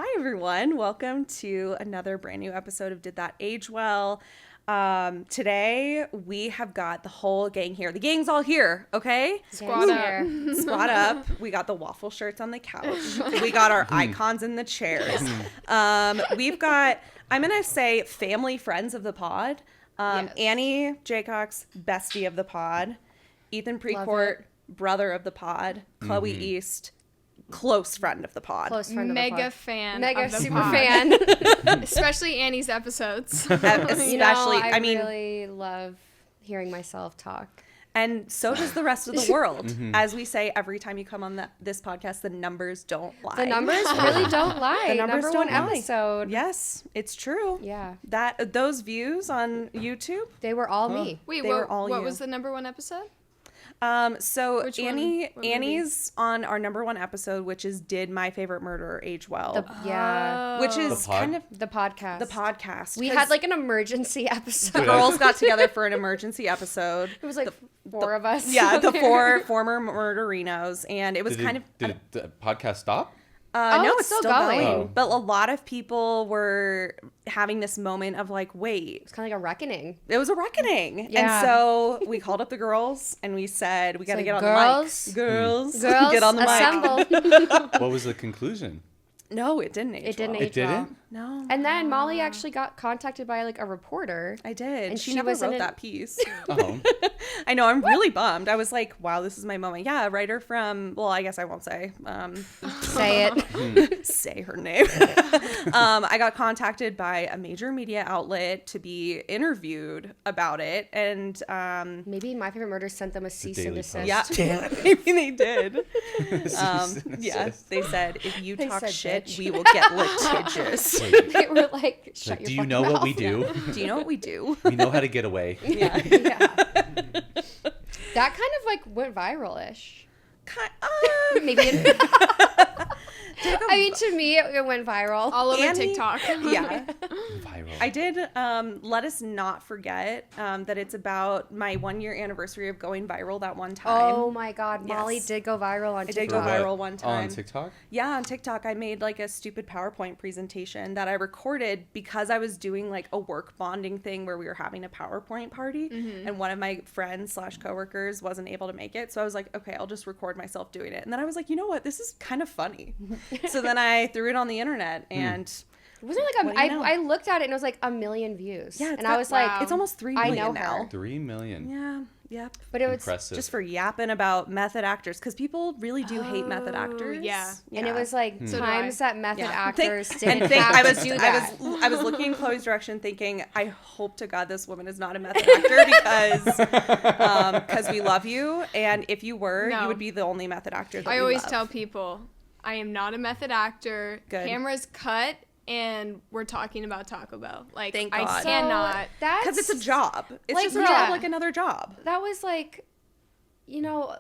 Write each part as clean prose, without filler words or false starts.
Hi, everyone. Welcome to another brand new episode of Did That Age Well? Today, we have got the whole gang here. The gang's all here, okay? Squad up. Squad up. We got the waffle shirts on the couch. We got our icons in the chairs. We've got, I'm going to say, family friends of the pod. Yes. Annie Jacox, bestie of the pod. Ethan Precourt, brother of the pod. Chloe East, close friend of the pod. Close friend of the pod. Mega fan. Mega of the super pod. fan. Especially Annie's episodes. Especially, I I mean, really love hearing myself talk. and so does the rest of the world. As we say every time you come on this podcast, the numbers don't lie. The numbers really don't lie. The numbers Number don't one lie. episode. Yes, it's true. Yeah. Those views on YouTube, They were all me. Wait, They were all what you. was the number one episode? so Which one? Annie, What movie? Annie's on our number one episode, which is Did My Favorite Murderer Age Well? Yeah. Which is The pod? kind of The podcast. the podcast. We 'cause had like an emergency episode. the girls got together for an emergency episode. It was like four of us. Yeah, the there. four former murderinos, and it was Did the podcast stop? No, it's it's still still going. going. Oh. But a lot of people were having this moment of like, wait, It's kind of like a reckoning. it was a reckoning. Yeah. And so we called up the girls and we said, we got to like, get on girls, the mic. Girls, Girls, get on the mic. assemble. What was the conclusion? No, it didn't age It didn't well. age It well. didn't? No. And then Molly actually got contacted by like a reporter. I did. And she she never was in wrote an- that piece. Oh, I know. I'm really bummed. I was like, wow, this is my moment. Yeah, a writer from, well, I guess I won't say. Say it. Say her name. I got contacted by a major media outlet to be interviewed about it. And Maybe My Favorite Murder sent them a cease and Daily desist. Post. yeah, maybe they did. and Yeah, desist. they said, if you They talk said, shit, "Bitch." we will get litigious. They were like, shut Like, your do you fucking know what we mouth. do? Do you know what we do? We know how to get away. Yeah. Yeah. That kind of like went viral-ish. Maybe it, I mean, to me, it went viral. All over Annie- TikTok. Yeah. Viral. I did let us not forget that it's about my 1 year anniversary of going viral that one time. Oh my God, Molly Yes. did go viral on I did TikTok. go For what? viral one time. On TikTok? Yeah, on TikTok, I made like a stupid PowerPoint presentation that I recorded because I was doing like a work bonding thing where we were having a PowerPoint party and one of my friends / coworkers wasn't able to make it. So I was like, okay, I'll just record myself doing it. And then I was like, you know what? This is kind of funny. So then I threw it on the internet and Wasn't it like What do you know? I looked at it and it was like 1 million views. yeah, and I was like, it's almost 3 I million know now. her. 3 million. Yeah, yep. but it was, Impressive. Just for yapping about method actors because people really do hate method actors. yeah. and it was like So do times that method Yeah. actors Think- didn't and think have to do that. I was looking in Chloe's direction thinking, I hope to God this woman is not a method actor because we love you. And if you were, No. you would be the only method actor that I we always love. tell people, I am not a method actor. Good. Camera's cut, and we're talking about Taco Bell. Like, Thank I God. cannot. That's Because it's a job. It's Like, just a yeah. job like another job. That was like, you know,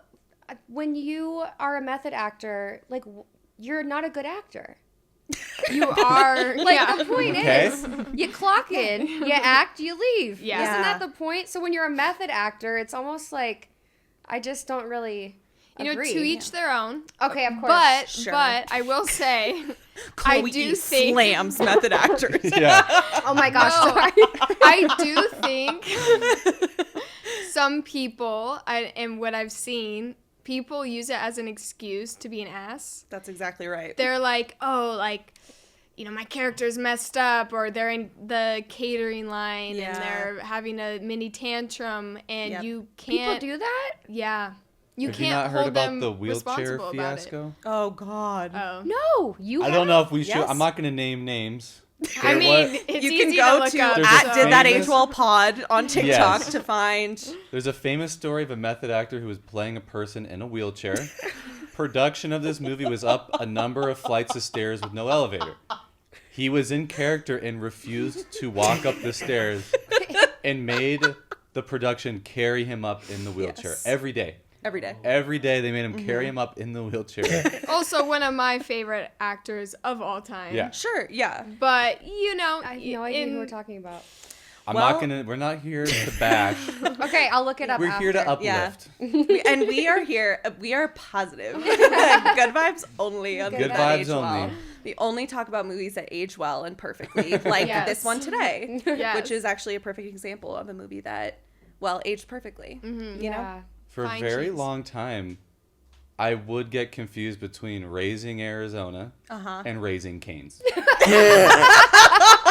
when you are a method actor, like you're not a good actor. You are. Like yeah. the point Okay. is, you clock in, you act, you leave. Yeah. Isn't that Yeah. the point? So when you're a method actor, it's almost like I just don't really You know, agree. to each their own. Okay, of course. But Sure. I will say, I Chloe do E. think slams method actors. Yeah. oh my gosh, No. sorry. I do think some people, and what I've seen, people use it as an excuse to be an ass. That's exactly right. They're like, oh, like, you know, my character's messed up, or they're in the catering line Yeah. and they're having a mini tantrum, and Yep. you People can't. do that? Yeah, you Have can't you not heard hold about them the wheelchair responsible about it. fiasco? Oh, God. Oh, No, you. I don't know if we should. Yes. I'm not going to name names. I There mean, was- it's You easy can go look to up, There's at a Did That famous- Age Well Pod on TikTok Yes. to find. There's a famous story of a method actor who was playing a person in a wheelchair. Production of this movie was up a number of flights of stairs with no elevator. He was in character and refused to walk up the stairs and made the production carry him up in the wheelchair Yes. every day. Every day. Every day they made him carry him up in the wheelchair. Also, one of my favorite actors of all time. Yeah. Sure, yeah. But, you know, I have no idea who we're talking about. We're not here to bash. Okay, I'll look it up. We're here to after. uplift. And we are here. We are positive. Good vibes only on Good Did That vibes Age Well. only. We only talk about movies that age well and perfectly, like this one today, which is actually a perfect example of a movie that, well, aged perfectly. You know? For a very long time, I would get confused between Raising Arizona and Raising Cane's.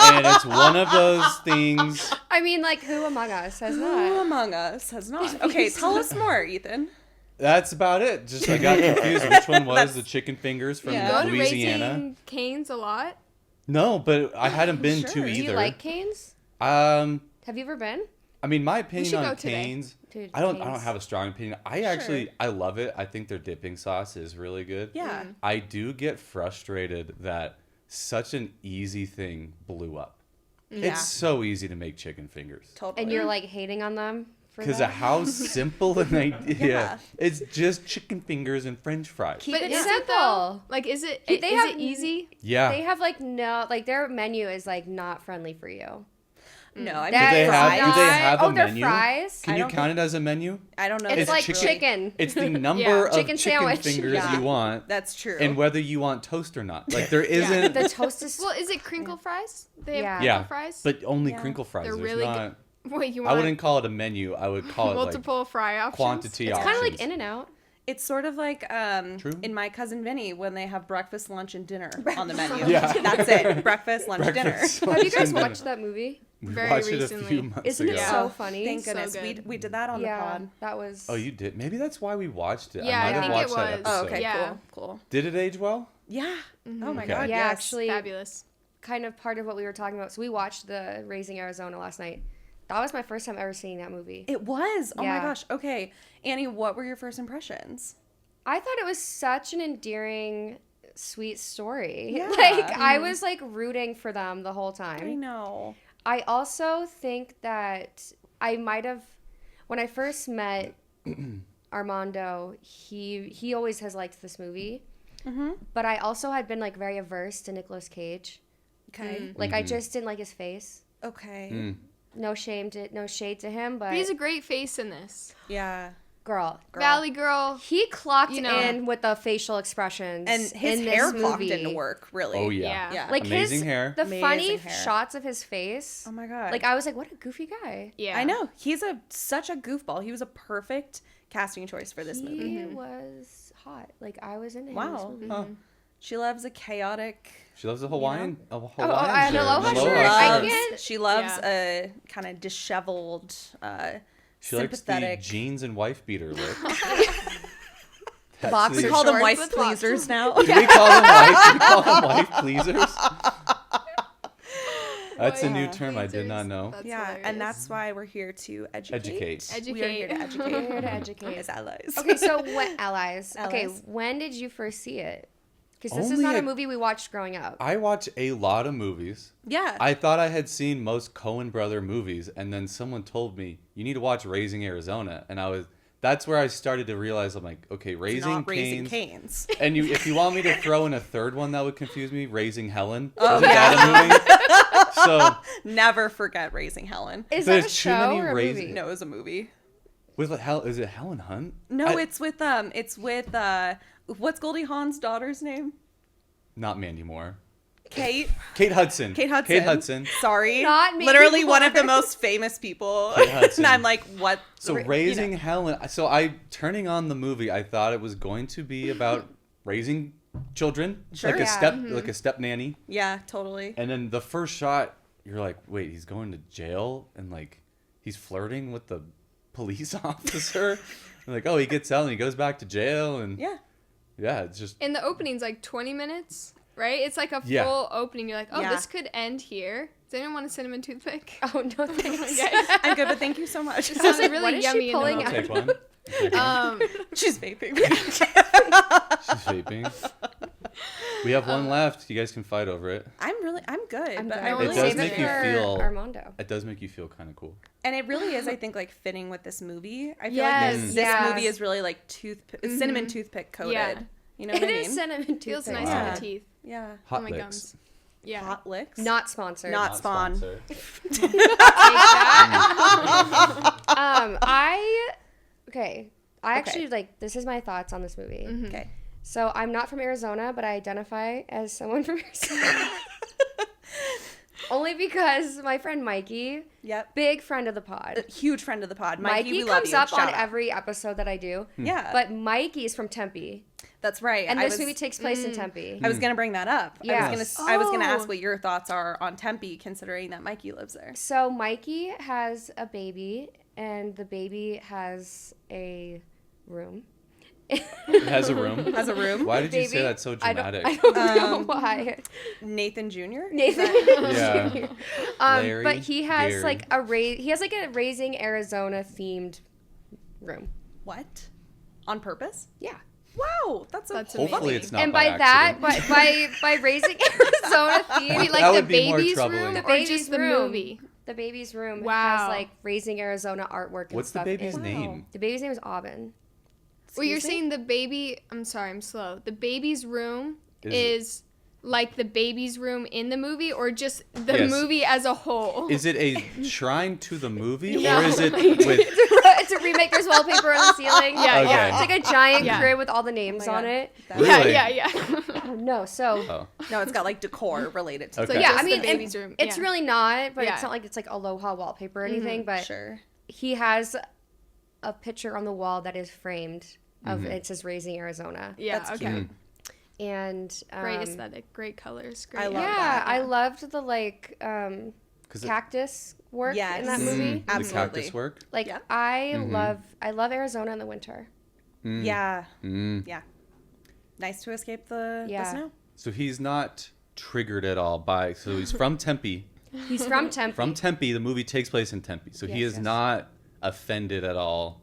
And it's one of those things. I mean, like, who among us has not? Who among us has not? Okay, tell us more, Ethan. That's about it. Just I got confused which one was the chicken fingers from Louisiana. Go to Raising Cane's a lot? No, but I hadn't been to either. Do you like Cane's? Have you ever been? I mean, my opinion on Cane's, Dude, I don't have a strong opinion. I love it. I think their dipping sauce is really good. Yeah. I do get frustrated that such an easy thing blew up. Yeah. It's so easy to make chicken fingers. Totally. And you're like hating on them for because that? of how simple an idea. It's just chicken fingers and French fries. Keep it simple. Like, is it easy? Yeah. They have like their menu is like not friendly for you. No, I mean, do they have a their menu? Fries? Can you count it as a menu? I don't know. It's like chicken. It's the number of chicken sandwich. fingers you want. That's true. And whether you want toast or not. Like there isn't. The toast is. Well, is it crinkle fries? They have crinkle crinkle fries? But only crinkle fries. They're There's really not. Wait, you want? I wouldn't call it a menu. I would call it multiple fry options. Quantity It's options. kind of like In-N-Out. It's sort of like in My Cousin Vinny when they have breakfast, lunch, and dinner on the menu. Yeah. That's it. Breakfast, lunch, dinner. Have you guys watched that movie? We Very watched recently. it a few months Isn't ago. it so funny? Thank goodness. So good. We did that on the pod. That was. Oh, you did? Maybe that's why we watched it. Yeah, I might I have think watched it that was. episode. Oh, okay, Yeah. cool. Did it age well? Yeah. Oh my Okay. god. Yeah, Yes. actually, Fabulous. kind of part of what we were talking about. So we watched the Raising Arizona last night. That was my first time ever seeing that movie. It was. Oh my Yeah. gosh. Okay, Annie, what were your first impressions? I thought it was such an endearing, sweet story. Yeah. Like I was like rooting for them the whole time. I know. I also think that I might have, when I first met Armando, he always has liked this movie. Mm-hmm. But I also had been like very averse to Nicolas Cage. Okay. Like I just didn't like his face. Okay. No shade to him, but He has a great face in this. Yeah. girl. Valley Girl. He clocked You know. in with the facial expressions, And his in hair this clocked movie. into work, really. Oh, yeah. Yeah. Like Amazing hair. the Amazing funny hair. shots of his face. Oh my god. Like I was like, what a goofy guy. Yeah. I know. He's such a goofball. He was a perfect casting choice for this movie. He was hot. Like I was into him. Wow. In this movie. Huh. She loves a chaotic. She loves a Hawaiian. A Hawaiian an shirt. aloha An shirt. aloha I shirt. can't- She loves a kind of disheveled, She likes the sympathetic. jeans and wife beater look. That's boxer We the- call them Shorts wife with pleasers now. Do we call them wife pleasers? That's a new yeah. term I did not know. That's Yeah, hilarious. and that's why we're here to educate. Educate. We are here to educate. We're here to educate. As allies. Okay, so when allies. Okay, Allies. when did you first see it? Because this is Only not a a- movie we watched growing up. I watch a lot of movies. Yeah. I thought I had seen most Coen brother movies, and then someone told me you need to watch Raising Arizona, and that's where I started to realize I'm like, okay, Raising not Raising Cane's. Canes. And if you want me to throw in a third one that would confuse me, Raising Helen. Oh, Isn't that a movie? So Never forget Raising Helen. Is that a there's too many show or a raising- movie? No, it was a movie. with is it Helen Hunt? No, it's with what's Goldie Hawn's daughter's name? Not Mandy Moore. Kate. Kate Hudson. Kate Hudson. Kate Hudson. Sorry. Not Mandy Literally one of the Moore. most famous people. Kate Hudson. And I'm like, what? So Raising Helen. So turning on the movie, I thought it was going to be about raising children, Sure. like a Yeah. like a step nanny. Yeah, totally. And then the first shot, you're like, wait, he's going to jail and like he's flirting with the police officer. And like, oh, he gets out and he goes back to jail and Yeah. it's just And the opening's like 20 minutes, right? It's like a Yeah. full opening. You're like, oh, Yeah. this could end here. Does anyone want a cinnamon toothpick? Oh no, thanks. I'm good, but thank you so much. It sounds like, really what is she yummy in the pulling mouth. I'll take one. She's vaping. She's vaping. We have one left. You guys can fight over it. I'm good. I'm but good. I It really does Save make you for feel- Armando. It does make you feel kind of cool. And it really is, I think, like fitting with this movie. I feel Yes, like this yes. movie is really like cinnamon toothpick coated. Yeah. You know what It I mean? is cinnamon toothpick. Feels nice Wow. on the teeth. Yeah. Hot Oh my licks. gums. Yeah. Hot licks. Not sponsored. Not Spawn. sponsored. Take that. I actually like, this is my thoughts on this movie. Okay. So I'm not from Arizona, but I identify as someone from Arizona. Only because my friend Mikey, big friend of the pod. Huge friend of the pod. Mikey we love comes you. up Shout on out. every episode that I do. Yeah. But Mikey's from Tempe. That's right. And this movie takes place in Tempe. I was going to bring that up. Yeah. I was going to ask what your thoughts are on Tempe, considering that Mikey lives there. So Mikey has a baby, and the baby has a room. It has a room? Has a room? Why did you say that so dramatic? I don't know why. Nathan Jr.? Yeah. Jr. Larry, but he has Gary. like a Raising Arizona themed room. What? On purpose? Yeah. Wow, that's Hopefully funny. it's not And by that, accident. by Raising Arizona theme, Wait, That like the would be more baby's troubling. room The or baby's just the room. movie? The baby's room Wow. has like Raising Arizona artwork and What's the stuff. baby's in it. name? The baby's name is Aubin. Well, you're Excuse me? saying the baby. I'm sorry, I'm slow. The baby's room Is is like the baby's room in the movie, or just the Yes. movie as a whole? Is it a shrine to the movie, No. or is it with... It's a remake. There's wallpaper on the ceiling. Yeah, Okay. yeah. It's like a giant Yeah. crib with all the names my on God. it. Really? Yeah. Oh, no, so Oh. No, it's got like decor related to Okay. So yeah, just I mean, the baby's room. it's Yeah. really not, but Yeah. it's not like it's like Aloha wallpaper or anything. But Sure. he has a picture on the wall that is framed of it says Raising Arizona. Yeah, That's okay. cute. And Great aesthetic, great colors, great. I love yeah, that. I loved the like 'Cause it- cactus work Yes. in that Mm. movie. The Absolutely. cactus work? Like Yeah. I love Arizona in the winter. Mm. Yeah. Mm. Yeah. Nice to escape the Yeah. snow. So he's not triggered at all by... So he's from Tempe. He's from Tempe. From Tempe, the movie takes place in Tempe. So he Yes, is yes. not offended at all.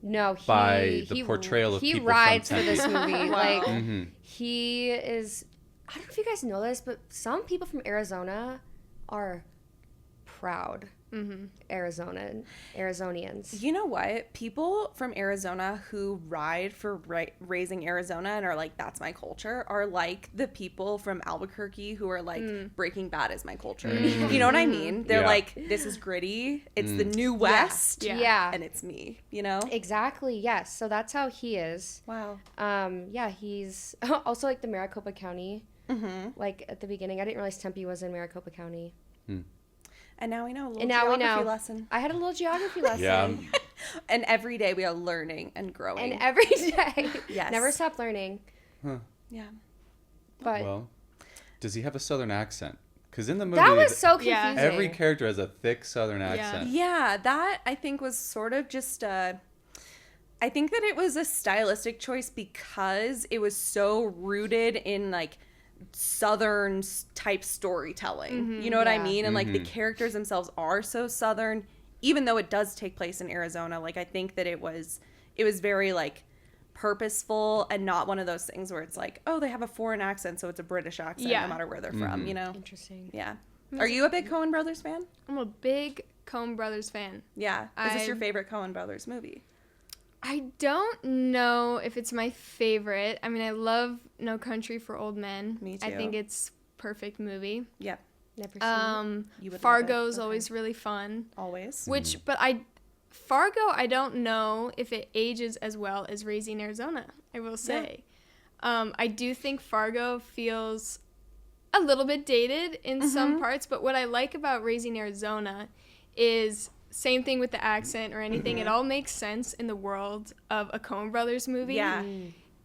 No, by the portrayal of he people rides from for this Tempe. movie. Wow. Like Mhm. he is. I don't know if you guys know this, but some people from Arizona are proud Arizonians. You know what? People from Arizona who ride for Raising Arizona and are like, that's my culture, are like the people from Albuquerque who are like, Breaking Bad is my culture. You know what I mean? They're Yeah. like, this is gritty. It's the new West. Yeah. Yeah. And it's me, you know? Exactly. Yes. So that's how he is. Wow. Yeah, he's also like the Maricopa County. Like at the beginning, I didn't realize Tempe was in Maricopa County. And now we know. A little And now we geography know. lesson. I had a little geography lesson. Yeah. And every day we are learning and growing. And every day. Yes. Never stop learning. yeah. But Well, does he have a southern accent? Because in the movie, that was so Yeah. confusing. every character has a thick southern accent. Yeah, that I think was sort of just I think that it was a stylistic choice because it was so rooted in like southern type storytelling. You know what I Yeah. mean? And like the characters themselves are so southern, even though it does take place in Arizona. Like I think that it was very like purposeful and not one of those things where it's like, oh, they have a foreign accent, so it's a British accent Yeah. no matter where they're from, you know? Interesting. Yeah. Are you a big Coen Brothers fan? I'm a big Coen Brothers fan. Yeah. Is this your I'm- favorite Coen Brothers movie? I don't know if it's my favorite. I mean, I love No Country for Old Men. Me I too. think it's perfect movie. Yep. Never seen it. You would love Fargo's it. Okay. always really fun. Always. Fargo, I don't know if it ages as well as Raising Arizona, I will say. I do think Fargo feels a little bit dated in some parts, but what I like about Raising Arizona is same thing with the accent or anything. It all makes sense in the world of a Coen Brothers movie. Yeah.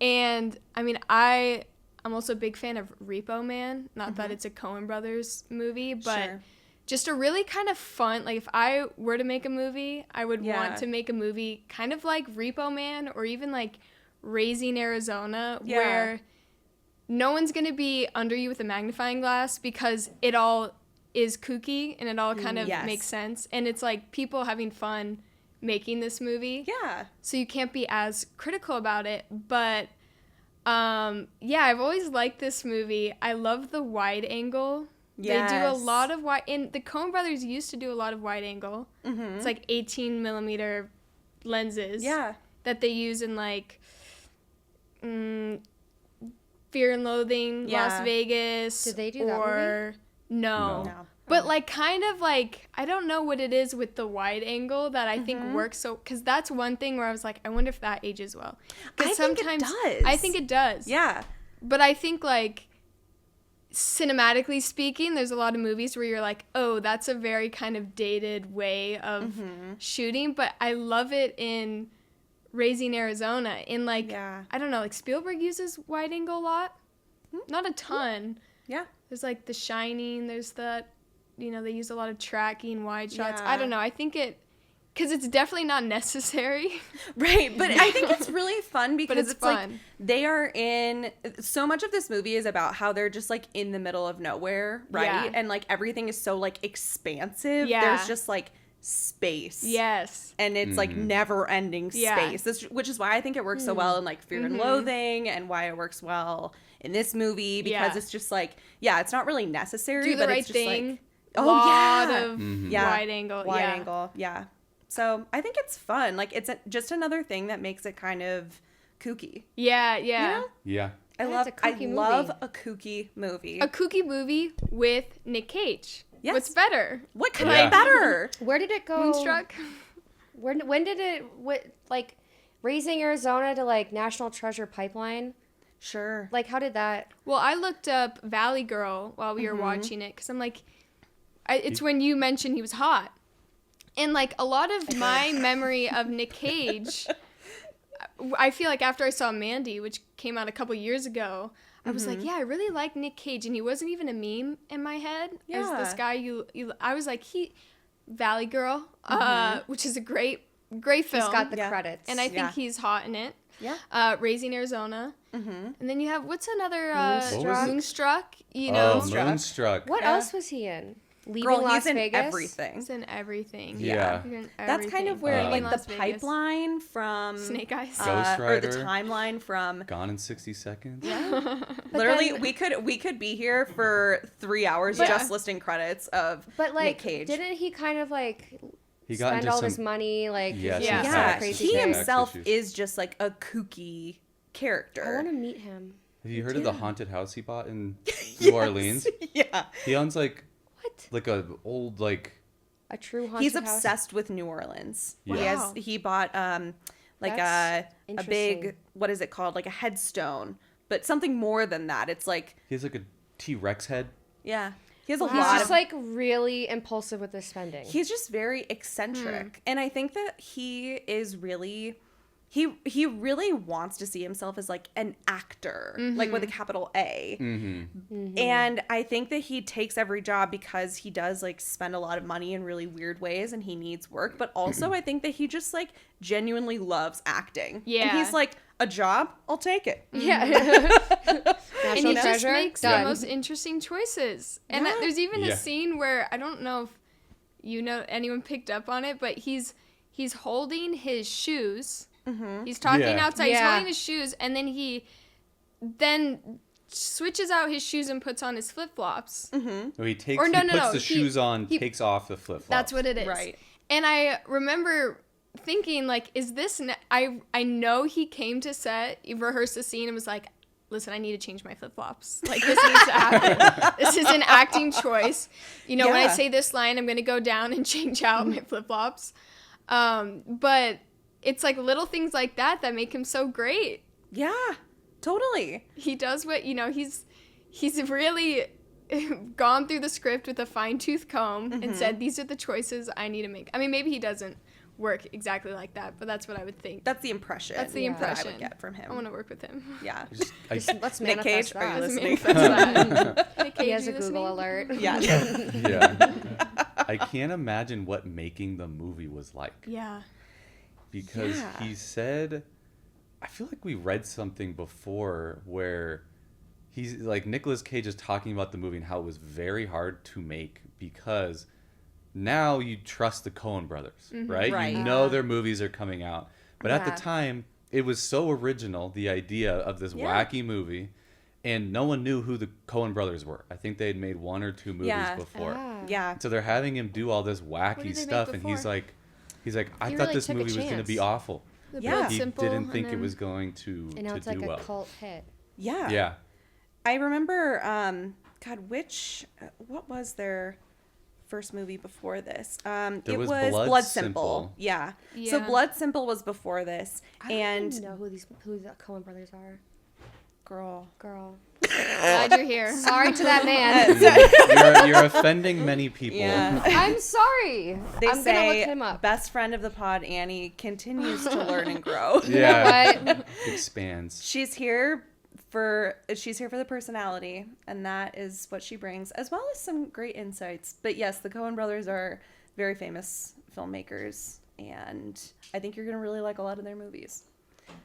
And, I mean, I'm also a big fan of Repo Man. Not that it's a Coen Brothers movie, but Sure. just a really kind of fun, like, if I were to make a movie, I would Yeah. want to make a movie kind of like Repo Man or even like Raising Arizona, Yeah. where no one's going to be under you with a magnifying glass because it all is kooky and it all kind of Yes. makes sense. And it's like people having fun making this movie. Yeah. So you can't be as critical about it. But yeah, I've always liked this movie. I love the wide angle. Yes. They do a lot of wide, and the Coen Brothers used to do a lot of wide angle. It's like 18 millimeter lenses. Yeah. That they use in like Fear and Loathing, Yeah. Las Vegas. Did they do that or no. No. But like kind of like, I don't know what it is with the wide angle that I think works so, because that's one thing where I was like, I wonder if that ages well. I think it does. I think it does. Yeah. But I think like cinematically speaking, there's a lot of movies where you're like, oh, that's a very kind of dated way of shooting. But I love it in Raising Arizona. In like, I don't know, like Spielberg uses wide angle a lot. Not a ton. Yeah. There's like The Shining. There's that, you know, they use a lot of tracking, wide shots. Yeah. I don't know. I think because it's definitely not necessary. Right. But I think it's really fun because it's fun. like they are in, so much of this movie is about how they're just like in the middle of nowhere, right? Yeah. And like everything is so like expansive. Yeah. There's just like space. Yes. And it's like never ending space, which is why I think it works so well in like Fear and Loathing, and why it works well in this movie, because it's just like, it's not really necessary, Do the but right it's just thing. like, Lot of wide angle. Wide angle. Yeah. So I think it's fun. Like it's just another thing that makes it kind of kooky. Yeah. You know? Yeah. I love a kooky movie. A kooky movie with Nick Cage. Yes. What's better? What could be better? Where did it go? Moonstruck. When did it, like, Raising Arizona to, like, National Treasure Pipeline? Sure. Like, how did that? Well, I looked up Valley Girl while we were watching it, because I'm like, it's when you mentioned he was hot. And, like, a lot of my memory of Nick Cage, I feel like after I saw Mandy, which came out a couple years ago, I was like, I really like Nick Cage, and he wasn't even a meme in my head as this guy. I was like, Valley Girl, which is a great film. He's got the credits. And I think he's hot in it. Yeah. Raising Arizona. And then you have, what's another? Moonstruck. You know. Oh, Moonstruck. What else was he in? Leaving Girl, Las he's in Vegas? everything. He's in everything. Yeah. He's in That's kind of where Leaving like Las the Vegas. pipeline from Snake Eyes. Ghost or the Rider. timeline from Gone in 60 Seconds. literally we could be here for 3 hours just listing credits of Nick Cage. Didn't he kind of like He got spend into all some, this money? Like, Yes, Yeah. some Yeah, crazy he things. himself issues. is just like a kooky character. I want to meet him. Have you heard of the haunted house he bought in New Orleans? Yeah. He owns like What? a old like. A true haunted He's house? obsessed with New Orleans. Yeah. He bought like That's a big, what is it called? Like a headstone, but something more than that. It's like, He has like a T-Rex head. yeah. He has a He's lot just of like really impulsive with his spending. He's just very eccentric. And I think that he is really he really wants to see himself as like an actor, like with a capital A. And I think that he takes every job because he does like spend a lot of money in really weird ways and he needs work, but also I think that he just like genuinely loves acting. Yeah. And he's like, a job, I'll take it. Yeah. And he National just Treasure? makes the Done. most interesting choices. And there's even a scene where, I don't know if anyone picked up on it, but he's holding his shoes. He's talking outside. He's holding his shoes, and then he switches out his shoes and puts on his flip-flops. No, he takes. Or no, he no, puts no, the he- shoes on, he- takes off the flip flops. That's what it is. Right. And I remember thinking, like, is this... I know he came to set, he rehearsed the scene, and was like, listen, I need to change my flip-flops. Like, this needs to happen. This is an acting choice. You know, when I say this line, I'm going to go down and change out my flip-flops. But it's, like, little things like that that make him so great. Yeah, totally. He does what, you know, he's really gone through the script with a fine-tooth comb and said, these are the choices I need to make. I mean, maybe he doesn't work exactly like that, but that's what I would think. That's the impression. That's the that impression I would get from him. I want to work with him. Yeah. Let's Nick Cage, manifest are you that. listening? Nick Cage, He has you a Google listening? alert. Yeah. Yeah. I can't imagine what making the movie was like. Yeah. Because he said, I feel like we read something before where he's like, Nicolas Cage is talking about the movie and how it was very hard to make because now you trust the Coen brothers, right? Right. You know their movies are coming out. But at the time, it was so original, the idea of this wacky movie, and no one knew who the Coen brothers were. I think they had made 1 or 2 movies before. Yeah. So they're having him do all this wacky did they stuff, make and he's like, I He thought really this took a movie was going to chance. be awful. The Yeah. Build He Simple, didn't and think it then- was going to And now it's do like a well. cult hit. Yeah. Yeah. I remember, what was there? first movie before this? There was was Blood Blood Simple. Simple. Yeah. Yeah. So Blood Simple was before this, I and don't even know who the Coen brothers are. girl. Glad you're here. Sorry to that man. You're offending many people. Yeah. I'm sorry. They I'm gonna say look him up. best friend of the pod, Annie, continues to learn and grow. Yeah. You know what? Expands. She's here for the personality, and that is what she brings, as well as some great insights. But yes, the Coen brothers are very famous filmmakers, and I think you're gonna really like a lot of their movies.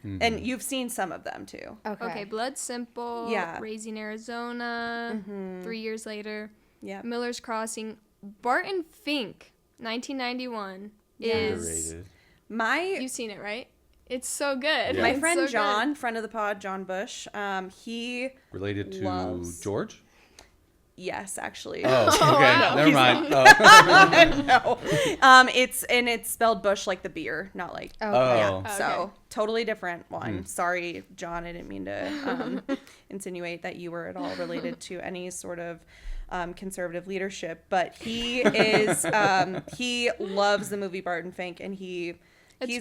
Mm-hmm. And you've seen some of them too. Okay, Blood Simple. Yeah. Raising Arizona. 3 years later. Yeah. Miller's Crossing. Barton Fink. 1991. Is Underrated. you've seen it, right? It's so good. Yeah. My It's friend so good. John, friend of the pod, John Bush, he Related to loves- George? yes, actually. Oh, okay. wow. Never mind. Oh. No. It's spelled Bush like the beer, not like Okay. Oh. Okay. so totally different one. Sorry, John, I didn't mean to insinuate that you were at all related to any sort of conservative leadership, but he is he loves the movie Barton Fink, and he's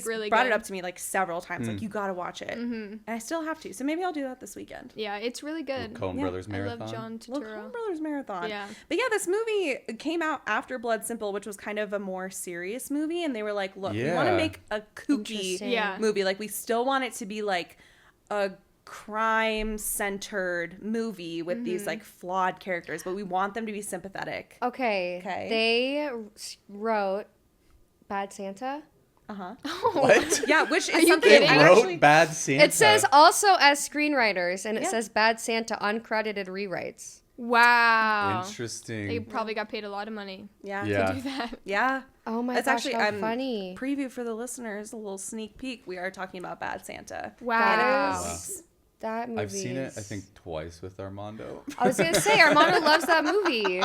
really brought it good. up to me like several times, like you gotta watch it, and I still have to. So maybe I'll do that this weekend. Yeah, it's really good. Coen Yeah. Brothers I Marathon. love John Well, Turturro. Coen Brothers Marathon. Yeah. But yeah, this movie came out after Blood Simple, which was kind of a more serious movie, and they were like, look, we want to Yeah. make a kooky Interesting. Yeah. movie. Like, we still want it to be like a crime-centered movie with these like flawed characters, but we want them to be sympathetic. Okay. Okay. They wrote Bad Santa. What? Yeah, which is you something kidding? I They wrote actually... Bad Santa. It says also as screenwriters, and it Yeah. says Bad Santa uncredited rewrites. Wow. Interesting. They probably got paid a lot of money Yeah. Yeah. to do that. Yeah. Oh my That's gosh, actually how funny. preview for the listeners, a little sneak peek. We are talking about Bad Santa. Wow. That is- That movie. I've seen it, I think, twice with Armando. I was gonna say Armando loves that movie.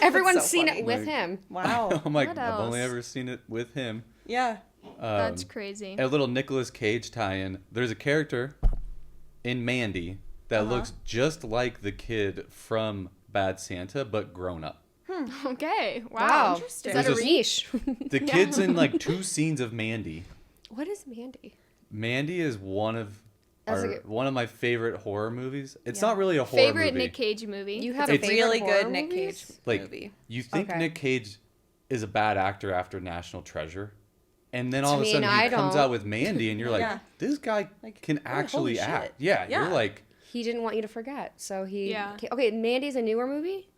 Everyone's so seen funny. it with him. Wow. I'm like, What I've only else? ever seen it with him. Yeah. That's crazy. A little Nicolas Cage tie-in. There's a character in Mandy that looks just like the kid from Bad Santa, but grown up. Okay. Wow. Wow. Interesting. Is that a There's a- niche? The kid's in like 2 scenes of Mandy. What is Mandy? Mandy is one of That's a good- one of my favorite horror movies. It's Yeah. not really a horror Favorite movie. Nick Cage movie. You have It's a favorite really horror good Nick movies? Cage Like movie. you think Okay. Nick Cage is a bad actor after National Treasure, and then all of a mean, sudden he I comes don't. out with Mandy, and you're like, Yeah. this guy Like, can oh, actually holy act. shit. Yeah, Yeah. you're like He didn't want you to forget, so he. Yeah. Okay, Mandy's a newer movie.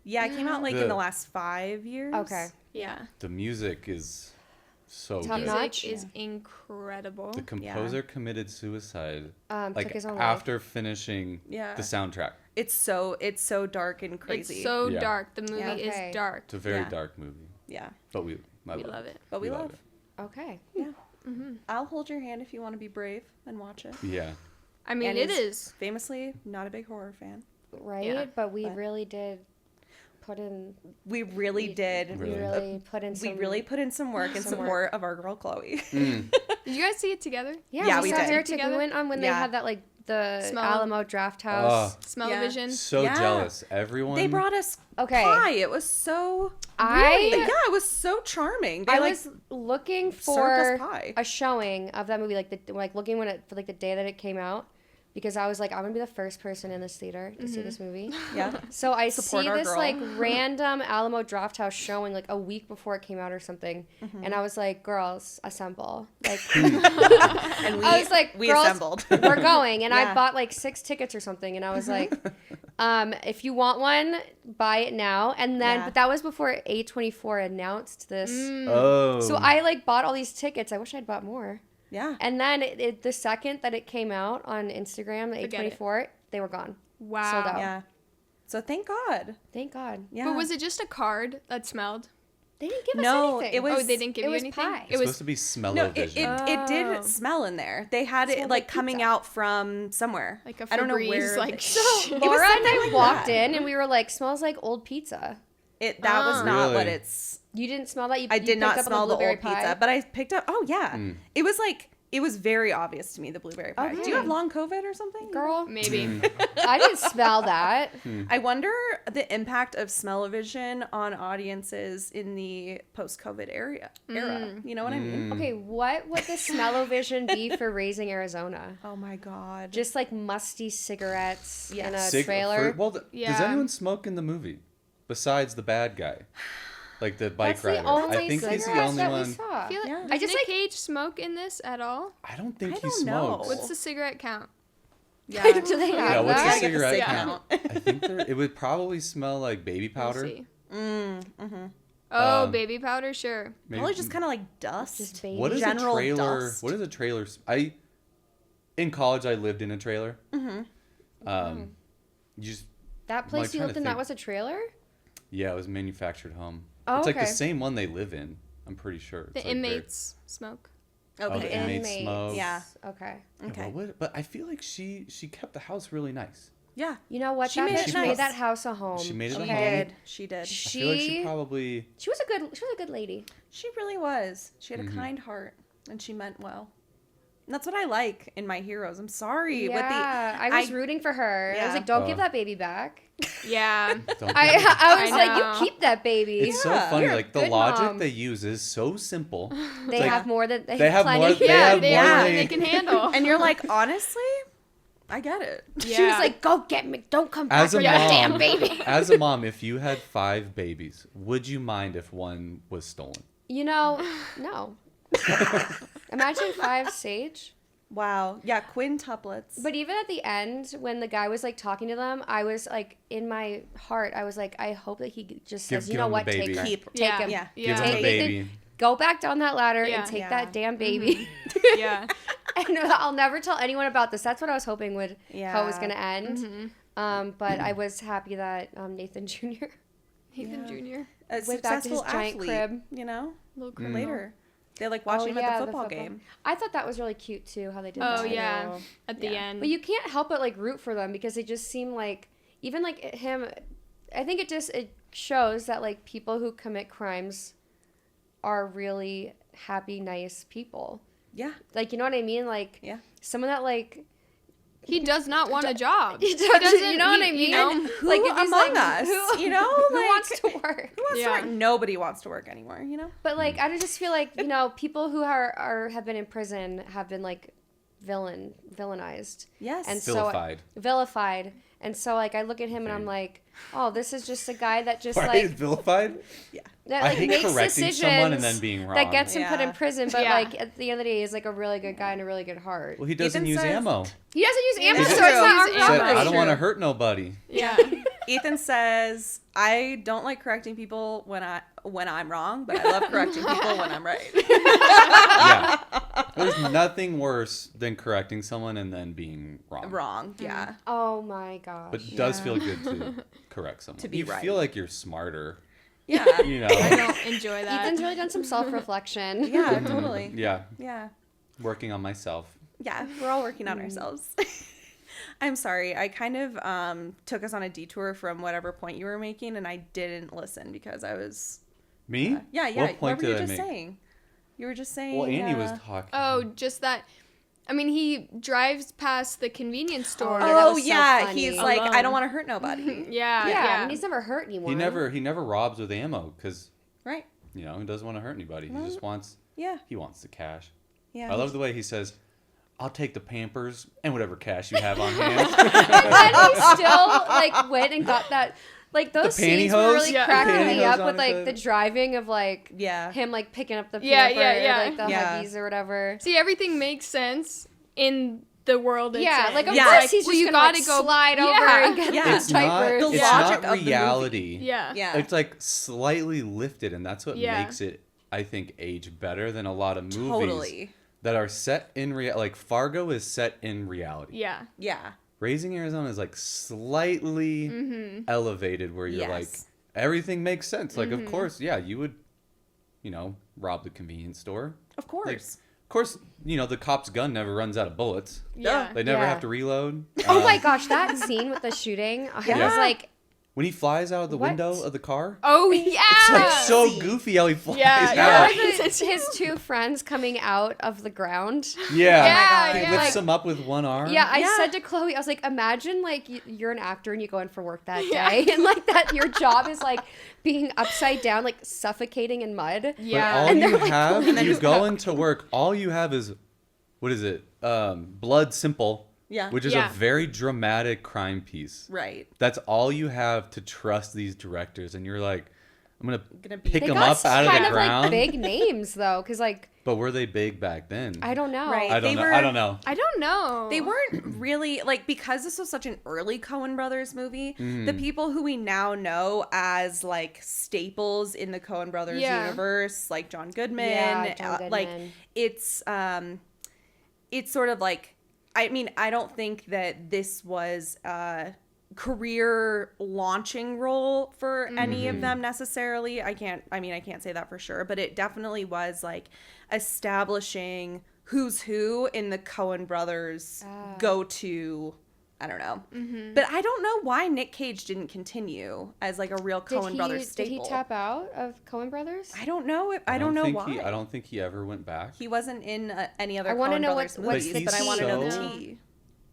Yeah, it came out like in The- the last 5 years. Okay. Yeah. the music is so Top good. notch. Music is incredible. The composer committed suicide Took like his own life. after finishing Yeah. the soundtrack. It's so dark and crazy. It's so Yeah. dark. The movie Yeah. Okay. is dark. It's a very Yeah. dark movie, yeah, but we love it. but we love. it. Okay. I'll hold your hand if you want to be brave and watch it. Yeah. I mean, And it is is. famously not a big horror fan. Right, Yeah. but we But- really did put in. We really did. We Really? really put in. We Some, really put in some work in some work. support of our girl Chloe. Did you guys see it together? Yeah, Yeah, we we sat did. there too. We Together? went on when they Yeah. had that like the Smell- Alamo Draft House. Smell-o-vision. So Yeah. jealous. Everyone. They brought us Okay. pie. It was so. I- yeah, it was so charming. They I like was looking served for us pie. a showing of that movie, looking when it for like the day that it came out, because I was like, I'm gonna be the first person in this theater to see this movie. Yeah. So I Support see our this girl. like random Alamo Draft House showing like a week before it came out or something, and I was like, girls, assemble! Like, And we, I was like, we girls, assembled. we're going, and Yeah. I bought like 6 tickets or something, and I was like, if you want one, buy it now. And then, Yeah. but that was before A24 announced this. Oh. So I like bought all these tickets. I wish I'd bought more. Yeah. And then the second that it came out on Instagram, the Forget it. A24, they were gone. Wow. Sold out. Yeah. So thank God. Thank God. Yeah. But was it just a card that smelled? They didn't give us No, anything. it was- Oh, they didn't give it you was anything? pie. It's It was supposed to be No, smell-o-vision. it did smell in there. They had it Smelled like like coming pizza. out from somewhere. like a I don't know Febreze, where. like they- Laura and something I like walked that. in and we were like, smells like old pizza. That was not what Really? it's. You didn't smell that? I you did picked not up on smell the blueberry old pie? pizza, but I picked up. Oh yeah, it was like it was very obvious to me, the blueberry pie. Okay. Do you have long COVID or something? Girl, Maybe. I didn't smell that. I wonder the impact of smell-o-vision on audiences in the post-COVID era. You know what I mean? Okay, what would the smell-o-vision be for Raising Arizona? Oh my God. Just like musty cigarettes in a Sig- trailer. Does anyone smoke in the movie besides the bad guy? Like the bike That's rider. the only I think he's the cigarettes only that we one. saw. I feel like, Yeah. does Nick Cage smoke in this at all? I don't think I he don't know. smokes. What's the cigarette count? Yeah. Do they have Yeah, what's the that? cigarette Sig count? I think it would probably smell like baby powder. We'll see. Oh, baby powder, sure. Maybe- Probably just kind of like dust. Just baby. What is general a trailer? dust. What is a trailer? In college, I lived in a trailer. You just That place like you trying lived to in, that think. was a trailer? Yeah, it was manufactured home. Oh, it's like the okay. same one they live in. I'm pretty sure. It's The like very- inmates smoke. Oh, the inmates smoke. Yeah. Okay. Yeah, Okay. but I feel like she kept the house really nice. Yeah. You know what? She That made bitch it made nice. that house a home. She made it a She home. did. She did. I feel like she probably. She was a good lady. She really was. She had a kind heart, and she meant well. And that's what I like in my heroes. I'm sorry. Yeah, I was rooting for her. I was Yeah. like, don't give that baby back. Yeah. Don't I was I like, know. you keep that baby. It's so Yeah. funny. You're a Like the good logic mom. they use is so simple. They like- have more than They have plenty. more- they Yeah, have they, more yeah, than- they can handle. And you're like, honestly, I get it. She was like, go get me. Don't come back As a with that damn mom, baby. as a mom, if you had 5 babies, would you mind if one was stolen? You know, no. Imagine 5 Sage. Wow. Yeah, quintuplets. But even at the end, when the guy was like talking to them, I was like, in my heart, I was like, I hope that he just says, Give you know him the what, baby. take her. Keep. Take Yeah. him. Yeah. Give him Take the Ethan, baby. Go back down that ladder Yeah. and take Yeah. that damn baby. Yeah. And I'll never tell anyone about this. That's what I was hoping how it was Yeah. going to end. But I was happy that Nathan Jr. Nathan Jr. A went back to his successful giant athlete, crib. you know, Little criminal. later. They like watching him at the football game. I thought that was really cute too, how they did Oh, that. yeah. At the end. But you can't help but like root for them because they just seem like, even like him, I think it shows that like people who commit crimes are really happy, nice people. Yeah. Like, you know what I mean? Like, Yeah. someone that like, he does not want a job. you know what I mean? You know, Who like, if he's, among like, us, who- you know, who like, wants to work? Who wants to work? Nobody wants to work anymore, you know? But like, I just feel like, you know, people who have been in prison have been like villainized. Yes. And Vilified. vilified. And so like I look at him and I'm like, oh, this is just a guy that just Right? like Vilified? that I like hate makes correcting decisions someone and then being wrong. that gets him put in Yeah. prison. But Yeah. like at the end of the day, he's like a really good guy and a really good heart. Well, he doesn't Ethan use says- ammo. He doesn't use ammo, It's so true. it's not He armed said, Said, robbery. I don't want to hurt nobody. Yeah. Ethan says, I don't like correcting people when I'm wrong, but I love correcting people when I'm right. Yeah. There's nothing worse than correcting someone and then being wrong. Wrong. Yeah. Oh my gosh. But it does feel good to correct someone. To be you right. feel like you're smarter. Yeah. You know. I don't enjoy that. Ethan's really done some self-reflection. Yeah, totally. Yeah. Yeah. Working on myself. Yeah, we're all working on ourselves. I'm sorry. I kind of took us on a detour from whatever point you were making, and I didn't listen because I was... Me? Yeah. What point were you did I just make? saying? You were just saying... Well, Annie was talking. Oh, just that. I mean, he drives past the convenience store. that Oh, was so yeah. funny. He's like, I Alone. don't want to hurt nobody. Yeah, Yeah, yeah. I mean, he's never hurt anyone. He never robs with ammo because, Right. you know, he doesn't want to hurt anybody. He just wants Yeah. the cash. Yeah. I love the way he says, I'll take the Pampers and whatever cash you have on hand. And he still like went and got that. Like those The scenes were pantyhose? really Yeah. cracking me Pantyhose up on with his like head. the driving of like Yeah. him like picking up the Yeah, peanut yeah, butter, yeah. like the Yeah. Huggies or whatever. See, everything makes sense in the world it's Yeah, in. like of Yeah. course he's Well, just you gonna gotta like, go- slide over Yeah. and get Yeah. those It's not, diapers. The it's logic not of the reality. Yeah. Yeah. It's like slightly lifted, and that's what Yeah. makes it, I think, age better than a lot of movies Totally. that are set in like Fargo is set in reality. Yeah. Yeah. Raising Arizona is like slightly elevated, where you're like Yes. everything makes sense. Like, of course, yeah, you would, you know, rob the convenience store. Of course. Like, of course, you know, the cop's gun never runs out of bullets. Yeah. They never Yeah. have to reload. Oh my gosh, that scene with the shooting, I Yeah. was like, When he flies out of the What? window of the car. Oh yeah. It's like so goofy how he flies Yeah. out. His two friends coming out of the ground. Yeah. Yeah, He yeah. lifts him up with one arm. Yeah, I Yeah. said to Chloe, I was like, imagine like you're an actor and you go in for work that day, and like that your job is like being upside down, like suffocating in mud. But Yeah. all And you they're, like, have, pulling you him go out. into work, all you have is, what is it? Blood Simple. Yeah. Which is Yeah. a very dramatic crime piece. Right. That's all you have to trust these directors. And you're like, I'm going to Gonna be- pick They them got up out of kind the of ground. like big names though, because like But were they big back then? I don't know. Right. I don't They know. were- I don't know. I don't know. They weren't really like, because this was such an early Coen Brothers movie. The people who we now know as like staples in the Coen Brothers Yeah. universe, like John Goodman, Yeah, John like Goodman. it's sort of like, I mean, I don't think that this was a career launching role for any of them necessarily. I can't say that for sure, but it definitely was like establishing who's who in the Coen Brothers go-to, I don't know. But I don't know why Nick Cage didn't continue as like a real Coen Brothers Did staple. he tap out of Coen Brothers? I don't know. I don't know think why. I don't think he ever went back. He wasn't in any other I wanna Coen know Brothers what's movies, the but I key. want to know the So- tea.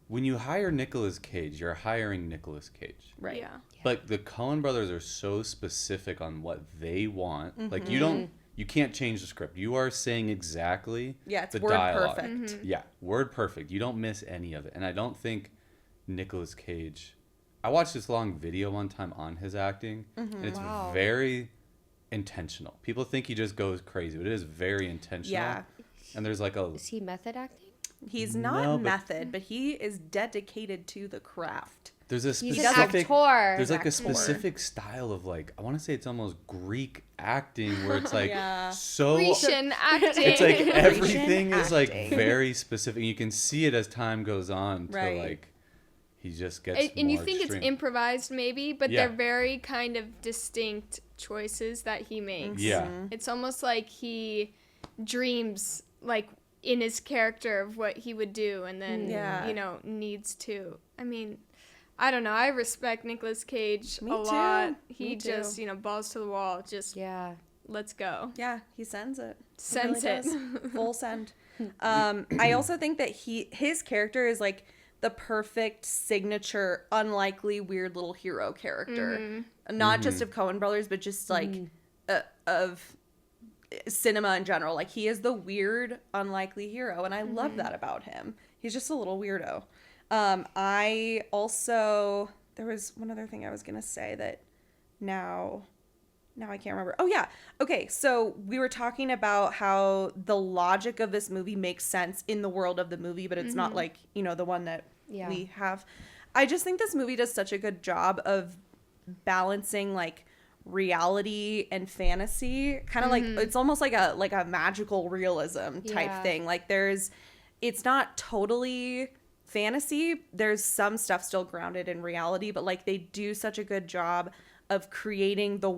When you hire Nicolas Cage, you're hiring Nicolas Cage. Right. Yeah. But the Coen Brothers are so specific on what they want. Like Mm-hmm. you can't change the script. You are saying exactly Yeah, it's the word dialogue. perfect. Yeah, word perfect. You don't miss any of it. And I don't think Nicolas Cage. I watched this long video one time on his acting, and it's Wow. very intentional. People think he just goes crazy, but it is very intentional. Yeah. And there's like a Is he method acting? He's not No, but- method, but he is dedicated to the craft. there's a He's an specific actor. there's like a Actor. specific style of like I want to say it's almost Greek acting where it's like Yeah. so Grecian acting. it's like Grecian everything is like acting. very specific. You can see it as time goes on to Right. like he just gets And you more think extreme. it's improvised maybe, but Yeah. they're very kind of distinct choices that he makes. Yeah. It's almost like he dreams like in his character of what he would do and then Yeah. needs to. I mean, I don't know. I respect Nicolas Cage Me a too. lot. Me He too. just, balls to the wall, just Yeah. let's go. Yeah, he sends it. He Sends it. does. Full send. I also think that his character is like the perfect signature, unlikely, weird little hero character. Not just of Coen Brothers, but just like of cinema in general. Like he is the weird, unlikely hero, and I love that about him. He's just a little weirdo. I also, there was one other thing I was gonna say that now I can't remember. Oh yeah. Okay, so we were talking about how the logic of this movie makes sense in the world of the movie, but it's not like, the one that Yeah. we have. I just think this movie does such a good job of balancing like reality and fantasy. Kind of like it's almost like a magical realism type Yeah. thing. Like it's not totally fantasy. There's some stuff still grounded in reality, but like they do such a good job of creating the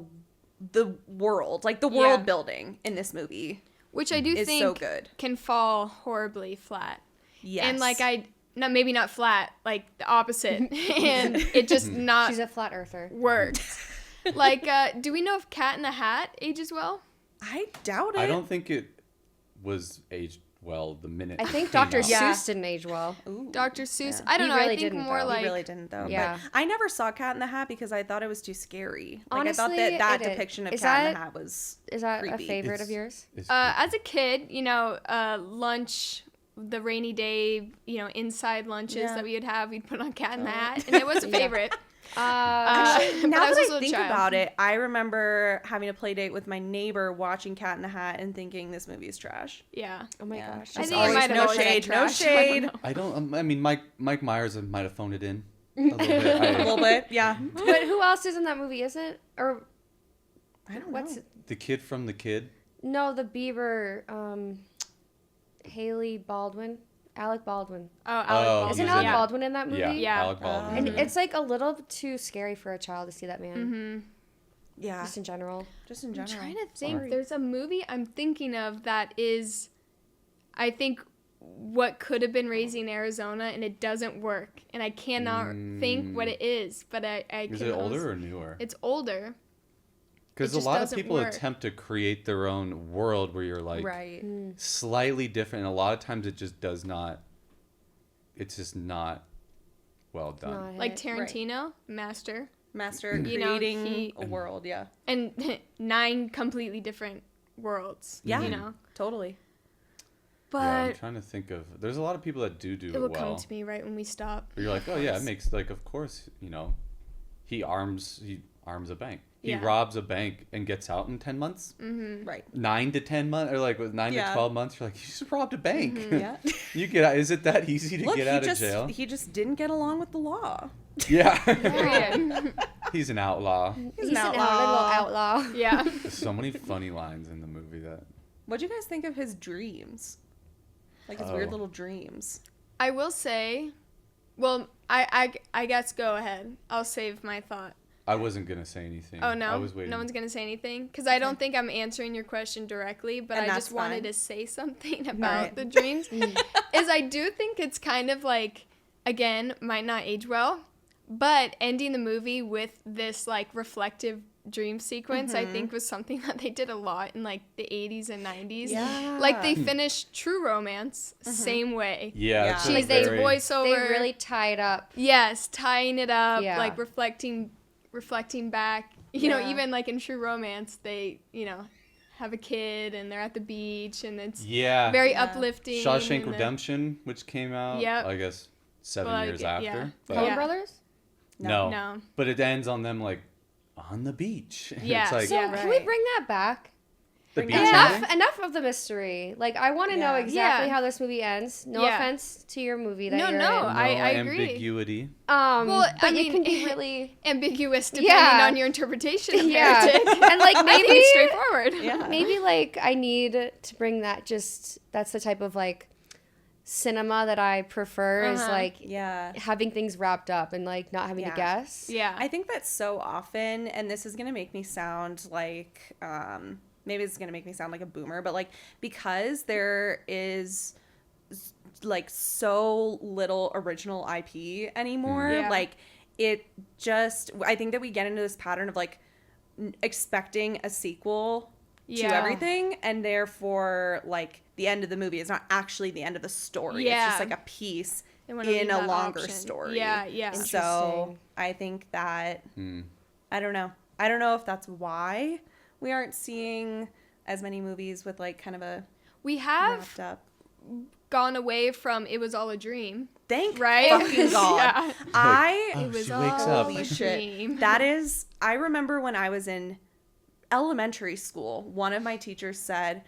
world, like the world Yeah. building in this movie. Which I do Is think so good. can fall horribly flat. Yes. And like maybe not flat, like the opposite. And it just not She's a flat earther. works. Like, do we know if Cat in the Hat ages well? I doubt it. I don't think it was aged well the minute I it think came Dr. out. Yeah. Seuss didn't age well. Ooh. Dr. Seuss. Yeah. I don't He know. really I think didn't, more though. like He really didn't though. Yeah. But I never saw Cat in the Hat because I thought it was too scary. Like I thought Honestly, that it is. depiction of Is Cat in that- the Hat was Is that creepy. a favorite It's- of yours? it's- as a kid, lunch, the rainy day, inside lunches Yeah. that we would have, we'd put on Cat in the Hat, and it was a Yeah. favorite. Actually, but now I was that also I a think child. about it, I remember having a play date with my neighbor watching Cat in the Hat and thinking this movie is trash. Yeah. Oh my Yeah. gosh. I Just think it always might have no always been shade, no trash. I don't shade. know. I don't. I mean, Mike Myers might have phoned it in a little bit. A little bit, yeah. But who else is in that movie? Is it or I don't what's know. The kid from the kid. no the Bieber? Haley Baldwin, Alec Baldwin. Oh, Alec Oh, Baldwin. Isn't he's Alec in- Baldwin in that movie? Yeah, Yeah. Alec Baldwin. And is in it's like a little too scary for a child to see that man. Mm-hmm. Yeah, Just in general. just in I'm general. trying to think. Sorry. There's a movie I'm thinking of that is, I think, what could have been Raising Arizona, and it doesn't work. And I cannot think what it is, but I Is can it older also- or newer? It's older. Because it a just lot of doesn't people work. attempt to create their own world where you're like Right. slightly different. And a lot of times it just does not. It's just not well done. Not Like it. Tarantino, master. Master You know, creating he- a world, yeah. And 9 completely different worlds. Yeah. You know? Totally. But Yeah, I'm trying to think of. There's a lot of people that do it it will well. come to me right when we stop. But you're like, oh yeah, it makes like, of course, you know, he arms a bank. He Yeah. robs a bank and gets out in 10 months. Mm-hmm. Right. 9 to 10 months, or like with 9 Yeah. to 12 months. You're like, you just robbed a bank. Yeah. You get out. Is it that easy to Look, get out of jail? he just didn't get along with the law. Yeah. Period. He's an outlaw. He's an an outlaw. little outlaw. Yeah. There's so many funny lines in the movie that. What'd you guys think of his dreams? Like his Oh. weird little dreams. I will say, well, I guess go ahead. I'll save my thought. I wasn't gonna say anything. Oh, no? I was waiting. No one's going to say anything? Because I don't think I'm answering your question directly, but And I that's just wanted fine. to say something about Right. the dreams. Is I do think it's kind of like, again, might not age well, but ending the movie with this, like, reflective dream sequence, I think was something that they did a lot in, like, the 80s and 90s. Yeah. Like, they finished True Romance same way. Yeah. Yeah. It's She's like they very- voiceover. They really tie it up. Yes, tying it up, Yeah. like reflecting back. You know, Yeah. even like in True Romance, they, you know, have a kid and they're at the beach and it's Yeah. very Yeah. uplifting. Shawshank and the- Redemption, which came out, Yep. I guess, 7 Well, years yeah. after. But Coen Yeah. Brothers? no. No. But it ends on them like on the beach. Yeah, It's like So Yeah. can we Right. bring that back? the beach Enough, ending? enough of the mystery. Like, I want to know Yeah. exactly Yeah. how this movie ends. No Yeah. offense to your movie that No, you're no, in. I agree. ambiguity. Well, But I it can mean, be really... ambiguous depending Yeah. on your interpretation of Yeah. heretic. And, like, I think maybe... straightforward. Yeah. Maybe, like, I need to bring that just... That's the type of, like, cinema that I prefer is, Uh-huh. like, Yeah. having things wrapped up and, like, not having Yeah. to guess. Yeah. I think that so often, and this is going to make me sound like, maybe it's going to make me sound like a boomer, but like, because there is like so little original IP anymore, Yeah. like it just, I think that we get into this pattern of like expecting a sequel to Yeah. everything, and therefore like the end of the movie is not actually the end of the story. It's just Yeah. like a piece They wanna in leave a that longer option. story. Yeah, yeah. So Interesting. I think that Hmm. I don't know. I don't know if that's why we aren't seeing as many movies with like kind of a We have wrapped up. gone away from It Was All a Dream. Thank Right? fucking God. Yeah. I Oh, It was she all wakes up. a Holy shit. dream. That is, I remember when I was in elementary school, one of my teachers said,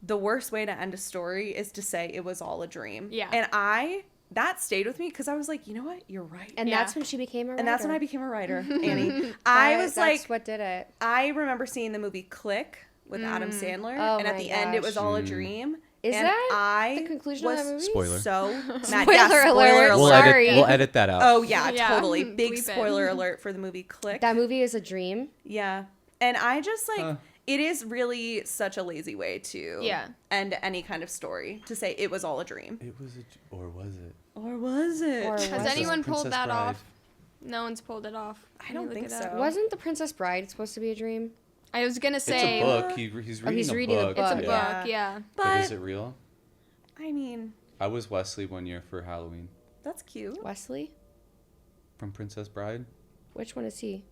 the worst way to end a story is to say it was all a dream. Yeah. And that stayed with me because I was like, you know what? You're right. And Yeah. that's when she became a writer. And that's when I became a writer, Annie. I was That's like, what did it. I remember seeing the movie Click with Adam Sandler, Oh and at my the end it was gosh. all a dream. Is and that I the conclusion of was that movie? Spoiler. So mad. Spoiler Yeah, spoiler alert. alert. We'll Sorry. edit that out. Oh yeah, Yeah. totally. Big Bleep it. spoiler alert for the movie Click. That movie is a dream. Yeah, and I just like Huh. it is really such a lazy way to Yeah. end any kind of story to say it was all a dream. It was or was it? Or was it? Or Has was anyone it? pulled Princess that Bride. off? No one's pulled it off. I Let me don't look think it up. so. Wasn't The Princess Bride supposed to be a dream? I was gonna It's say a book. He's reading, he's a, reading a book. book. it's a Yeah. book. Yeah. But But is it real? I mean, I was Wesley one year for Halloween that's cute. Wesley? from Princess Bride. Which one is he?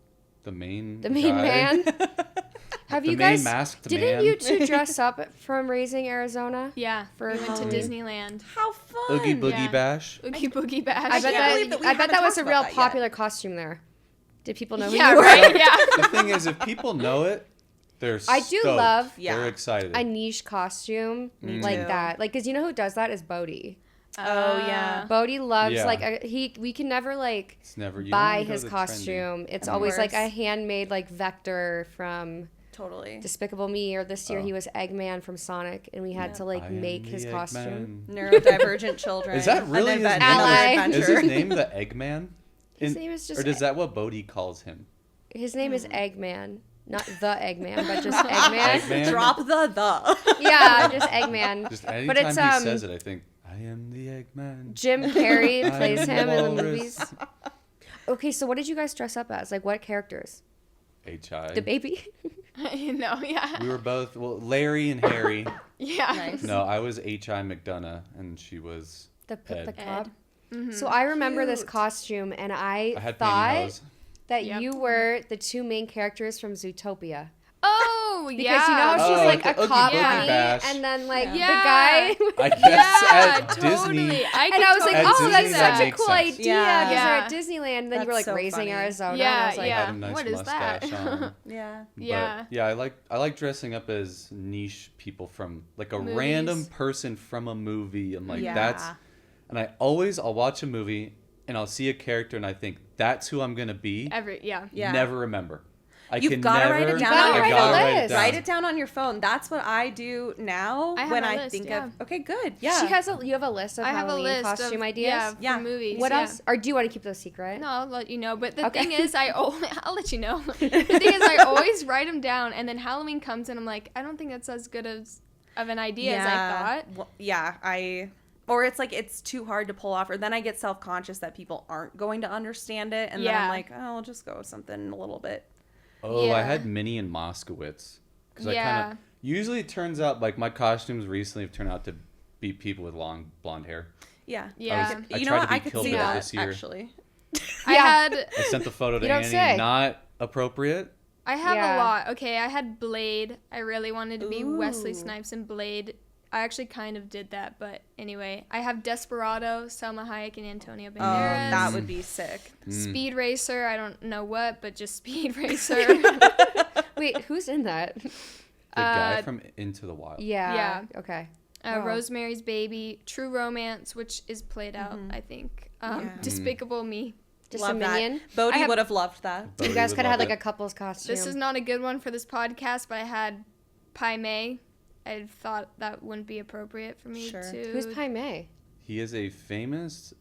The main The main guy. man? Have The you main guys... masked Didn't man. you two dress up from Raising Arizona? Yeah. For we went to Halloween. Disneyland. How fun! Oogie Boogie Yeah. Bash? Oogie Boogie Bash. I bet can't believe that we I bet haven't that was talked a real about that yet. popular costume there. Did people know who Yeah, you were? right? Yeah. The thing is, if people know it, they're I do stoked. love- Yeah. They're excited. A niche costume Me like too. that. Like, because you know who does that is Bodhi. Oh, yeah. Bodhi loves, Yeah. like, we can never, like, It's never you buy only go his the trendy. costume. It's Of always like a course. handmade, like, Vector from Totally. Despicable Me, or this year Oh. he was Eggman from Sonic, and we had to, like, I am make the his costume. Eggman. Neurodivergent children. Is that really his name? Ally. Another Is adventure. his name the Eggman? His name is just Or is that what Bodhi calls him? His name Hmm. is Eggman. Not the Eggman, but just Eggman. Eggman? Drop the. Yeah, just Eggman. Just anytime But it's, he says it, I think, I I am the Eggman. Jim Carrey I plays am him in the walrus. movies. Okay, so what did you guys dress up as? Like, what characters? H.I. The baby? No, yeah. We were both, well, Larry and Harry. Yeah. Nice. No, I was H.I. McDonough, and she was The Ed. cop? Mhm. So I remember this Cute. costume, and I I had thought pantyhose. that Yep. you were the two main characters from Zootopia. Oh, Because yeah. you know how she's Oh, like like a the Oogie cop Boogie bunny, Bash. and then like Yeah. the guy. I guess Yeah, at totally. Disney. And I was like, At oh, Disney, that's that such a makes cool sense. idea because Yeah. they're Yeah. at Disneyland. And then you were That's like so Raising funny. Arizona. Yeah, and I was like, yeah. Had a nice What is that? mustache on. Yeah. Yeah. But, yeah, I like dressing up as niche people from like a Movies. random person from a movie. I'm like, Yeah. and I'll watch a movie and I'll see a character and I think that's who I'm gonna be. Yeah. Yeah. Never remember. I You've can gotta never. write it down. You gotta on write your a phone. list. Write it down on your phone. That's what I do now I have when a I list, think yeah. of. Okay, good. Yeah. you have a list of I have a Halloween list costume of ideas. Yeah, Yeah. for movies. What yeah. else? Or do you want to keep those secret? No, I'll let you know. But the Okay. thing is, I'll let you know. The thing is, I always write them down, and then Halloween comes, and I'm like, I don't think that's as good of an idea as I thought. Well, yeah, or it's like it's too hard to pull off, or then I get self-conscious that people aren't going to understand it, and then I'm Yeah. like, oh, I'll just go with something a little bit. Oh, I Yeah. had Minnie and Moskowitz. Because I Yeah. kind of usually it turns out like my costumes recently have turned out to be people with long blonde hair. Yeah. Yeah. I You know tried what? to be I could Kill see Bill that this year. actually. I Yeah. had I sent the photo to You don't Annie. say. Not appropriate. I have Yeah. a lot. Okay, I had Blade. I really wanted to be Wesley Ooh. Snipes in Blade. I actually kind of did that, but anyway, I have Desperado, Selma Hayek, and Antonio Oh, Banderas. that would be sick. Speed Racer. I don't know what, but just Speed Racer. Wait, who's in that? The guy Uh, from Into the Wild. Yeah. Yeah. Okay. Wow. Rosemary's Baby, True Romance, which is played out, I think. Yeah. Despicable Me. Just Love a that. minion. Bodhi I have- would have loved that. You Bodhi guys would could have had love like it. a couple's costume. This is not a good one for this podcast, but I had Pai Mei. I thought that wouldn't be appropriate for me Sure. to. Who's Pai Mei? He is a famous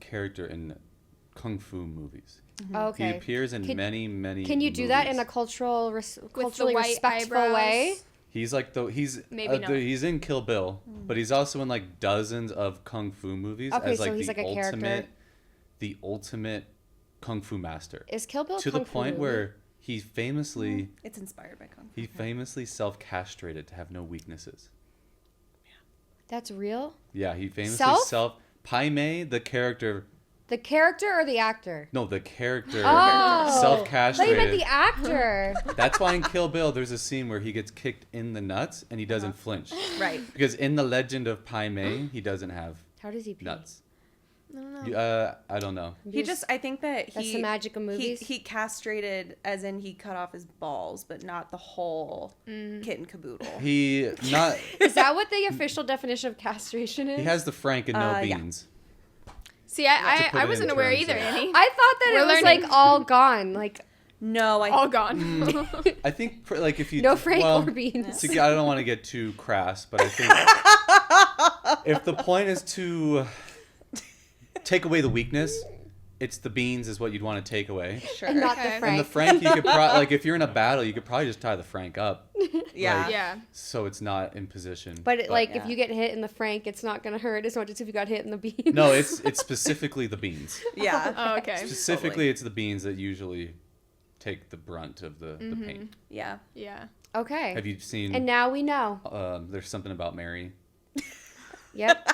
character in kung fu movies. Oh, He okay. appears in Can- many. Can you do that in a movies. culturally white respectful eyebrows? way? He's like Maybe not. he's in Kill Bill, but he's also in like dozens of kung fu movies Okay, as so like he's the like a character. ultimate kung fu master. Is Kill Bill To kung the fu point movie? where he famously It's inspired by Kung Fu. self-castrated to have no weaknesses. That's real? Yeah, he famously Self? Pai Mei, the character. The character or the actor? No, the character Oh. I thought self-castrated. you meant the actor. That's why in Kill Bill, there's a scene where he gets kicked in the nuts and he doesn't flinch. Right. Because in the Legend of Pai Mei, he doesn't have How does he pee? nuts. I don't know. I don't know. I think that That's the magic of movies. He castrated, as in he cut off his balls, but not the whole kit and caboodle. He not. Is that what the official definition of castration is? He has the Frank and no Yeah. beans. See, To I put it wasn't in aware terms either, of- Annie. I thought that We're it was learning. like all gone. Like No, I All gone. I think like if you no Frank well, or beans. I don't want to get too crass, but I think if the point is to take away the weakness, it's the beans is what you'd want to take away. sure. And not Okay. the And Frank. And the Frank, you could probably like if you're in a battle, you could probably just tie the Frank up, yeah. like, Yeah. so it's not in position. But it, like, yeah. if you get hit in the Frank, it's not gonna hurt as much as if you got hit in the beans. no, it's specifically the beans. Yeah. Oh, okay. Specifically, Totally. it's the beans that usually take the brunt of the pain. Yeah. Yeah. Okay. Have you seen? And now we know. There's something about Mary, Yep.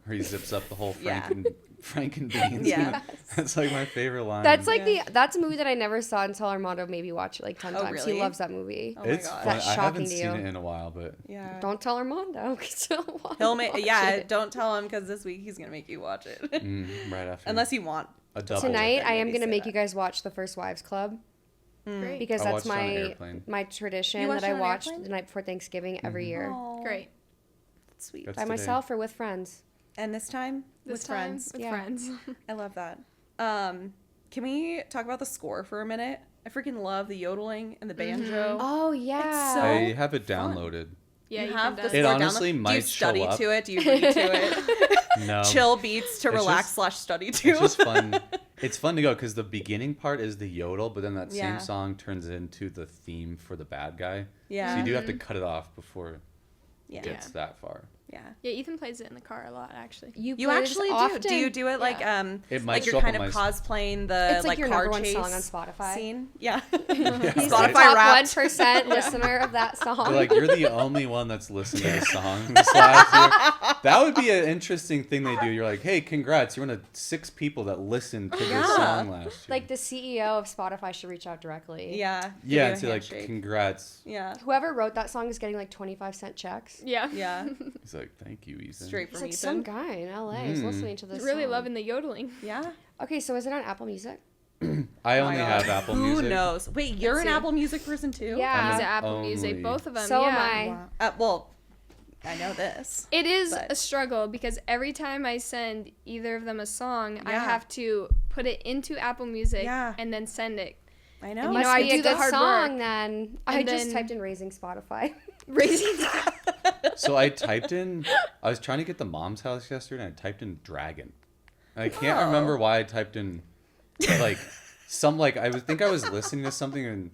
where he zips up the whole Yeah. Frank and beans. Yeah. That's like my favorite line. That's like Yeah. that's a movie that I never saw until Armando made me watch it like 10 Oh, times. really? He loves that movie. Oh my It's God. fun. That's I shocking haven't to seen you. it in a while, but Yeah. Don't tell Armando, 'cause he'll want He'll to make. watch Yeah. it. Don't tell him because this week he's gonna make you watch it. right after Unless you want. a double. Tonight, I am Maybe gonna say make that. you guys watch The First Wives Club Great. because I that's watched it on an my airplane. my tradition You watched that it I on an watch airplane? the night before Thanksgiving every year Aw, Great. that's sweet. That's by today. myself or with friends. And this time This with time friends. with Yeah. friends. I love that. Can we talk about the score for a minute? I freaking love the yodeling and the banjo. Oh yeah. so- I have it fun. downloaded. Yeah, you you have can the download It score honestly download? Do you might show study up. to it? Do you read to it? No, Chill beats to It's relax just- / study to. it's just fun. It's fun to go because the beginning part is the yodel, but then that Yeah. same song turns into the theme for the bad guy. Yeah. So you do have to cut it off before Yeah. it gets that far. Yeah. Yeah, Ethan plays it in the car a lot, actually. You play this actually do. often? Do you do it like It might like show you're up kind on of my cosplaying the It's like your car number one chase song on Spotify. scene? Yeah. He's Spotify the top Wrapped. 1% listener of that song. They're like, you're the only one that's listened to the song this last year. That would be an interesting thing they do. You're like, hey, congrats. You're one of 6 people that listened to this song last year. Like the CEO of Spotify should reach out directly. Yeah. Yeah, Give you a and say like, handshake. congrats. Yeah. Whoever wrote that song is getting like 25-cent checks. Yeah. Yeah. He's like, thank you, Ethan. Straight It's from like some Ethan. guy in LA is listening to this He's really song. loving the yodeling. Yeah. Okay, so is it on Apple Music? I Oh my only God. have Apple Music. Who knows? Wait, you're Let's an see. Apple Music person too? Yeah. He's I'm at Apple only- Music, both of them. So yeah. am I. Wow. Well, I know this. It is But- a struggle because every time I send either of them a song, I Yeah. have to put it into Apple Music Yeah. and then send it. I know. You Must know, I be do a the good hard song work. then. I And just then- typed in Raising Spotify. Raising So I typed in, I was trying to get the mom's house yesterday, and I typed in dragon. And I can't remember why I typed in, like, think I was listening to something and,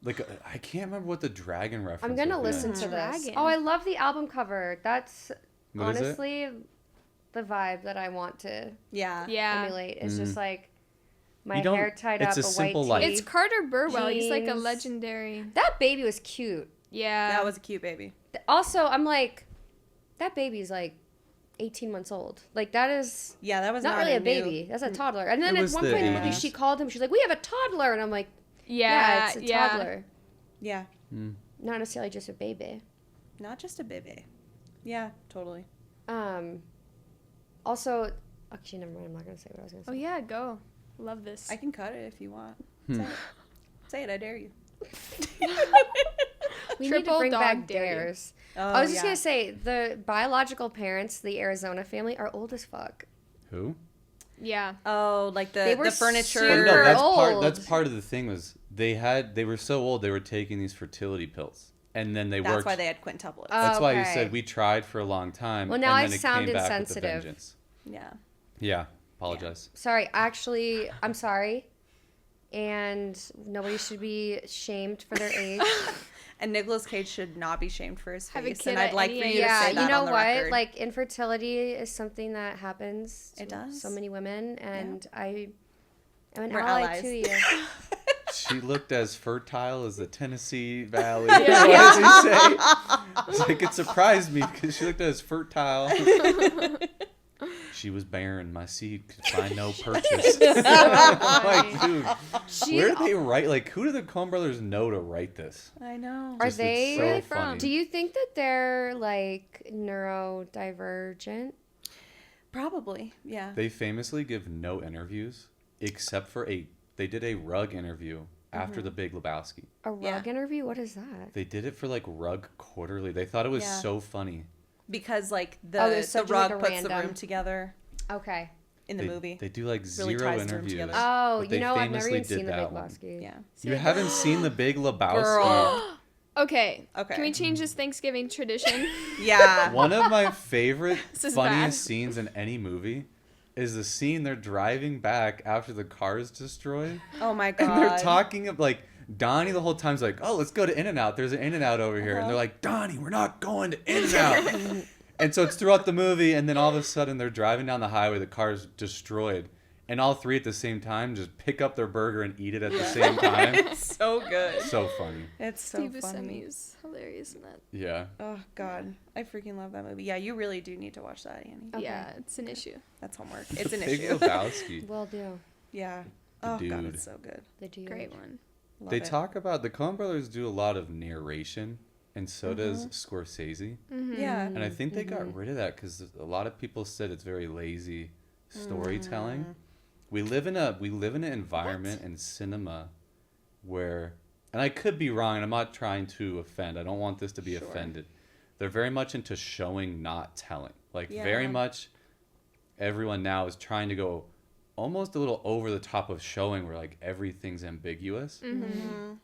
like, I can't remember what the dragon reference I'm gonna was. listen to this. Dragon. Oh, I love the album cover. That's What is it? honestly the vibe that I want to Yeah. Yeah. emulate. It's just like my You don't- hair tied it's up, a a simple white life. tee. It's Carter Burwell. He's like a Jeans. legendary. That baby was cute. Yeah. That was a cute baby. Also, I'm like, that baby's like 18 months old. Like that is Yeah, that was not really a new- baby. That's a toddler. And then It at was one the point in the movie, 80s. she called him. She's like, "We have a toddler," and I'm like, "Yeah, it's a toddler, Yeah. not necessarily just a baby." Not just a baby. Yeah, totally. Also, actually, never mind. I'm not gonna say what I was gonna say. Oh yeah, go. Love this. I can cut it if you want. Say it. Say it, I dare you. We need to Triple bring dog back dare you. dares. Oh, I was just yeah. gonna say the biological parents, the Arizona family, are old as fuck. Who? Yeah. Oh, like They were the furniture. super- No, that's part. old. That's part of the thing was they were so old they were taking these fertility pills, and then they That's worked. why they had quintuplets. That's why he Okay. said we tried for a long time. Well, now and I then it sound came back with a insensitive. vengeance. Yeah. Yeah, apologize. Sorry, actually, I'm sorry. And nobody should be shamed for their age. And Nicolas Cage should not be shamed for his Have a face. kid And I'd at like any for you age. to Yeah, say you that know on the what? record. Like infertility is something that happens to It does. so many women, and I am an We're ally allies. to you. She looked as fertile as the Tennessee Valley. What does he say? It's like it surprised me because she looked as fertile. She was barren. My seed could find no purchase. Like, dude, where did they write? Like, who do the Coen brothers know to write this? I know. Are Just, they- it's Where are so they from? funny. Do you think that they're like neurodivergent? Probably. Yeah. They famously give no interviews except for they did a Rug interview after The Big Lebowski. A rug Yeah. interview? What is that? They did it for like Rug Quarterly. They thought it was Yeah. so funny. Because like Oh, the they're so just, rug like, a puts the random- room together Okay. in the movie. They do like Really zero ties the room interviews. together. Oh, but they you know, I've never famously even seen did The Big that one. Lebowski. Yeah. You haven't seen The Big Lebowski? Girl. Okay. Okay. Can we change this Thanksgiving tradition? Yeah. One of my favorite, This is funniest bad. scenes in any movie is the scene they're driving back after the car is destroyed. Oh my god. And they're talking of like, Donnie the whole time's like, oh, let's go to In-N-Out. There's an In-N-Out over here. And they're like, Donnie, we're not going to In-N-Out. And so it's throughout the movie, and then all of a sudden they're driving down the highway, the car's destroyed. And all three at the same time just pick up their burger and eat it at the same time. It's so good. So funny. It's so Steve funny. Buscemi is hilarious in that. Yeah. Oh god. I freaking love that movie. Yeah, you really do need to watch that, Annie. Okay. Yeah, it's an issue. That's homework. It's an Big issue. Lebowski. Will do. Yeah. The Oh god, dude. it's so good. The dude. Great one. Love They it. talk about, the Coen brothers do a lot of narration, and so does Scorsese. Yeah. And I think they got rid of that because a lot of people said it's very lazy storytelling. We live in an environment in cinema where, and I could be wrong, and I'm not trying to offend. I don't want this to be offended. They're very much into showing, not telling. Like very Yeah. much, everyone now is trying to go almost a little over the top of showing where like everything's ambiguous.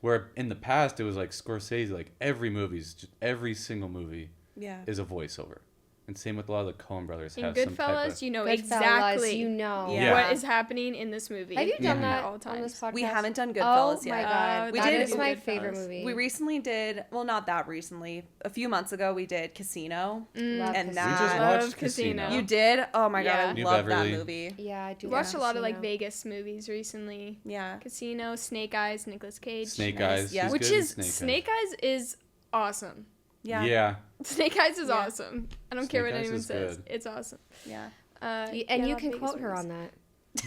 Where in the past it was like Scorsese, like every single movie Yeah. is a voiceover. And same with a lot of the Coen brothers In have some type Goodfellas, of... you know Goodfellas, exactly you know. Yeah. what is happening in this movie. Have you done Mhm. that At all on times. this podcast? We haven't done Oh Goodfellas my yet. god, We that did is do my Goodfellas. favorite movie. We recently did, well, not that recently. A few months ago, we did Casino. Love and Casino. that- We just Love watched Casino. You did? Oh my god, Yeah. I New love Beverly. that movie. Yeah, I do. Watched a lot of like Casino. Vegas movies recently. Yeah. Casino, Snake Eyes, Nicolas Cage. Snake Nice. Eyes. Yeah. He's Which good in is Snake Eyes. Snake Eyes is awesome. Yeah. Yeah. Snake Eyes is Yeah. awesome. I don't Snake care what Eyes anyone is says. good. It's awesome. Yeah. And yeah, you love can Vegas quote her movies. on that.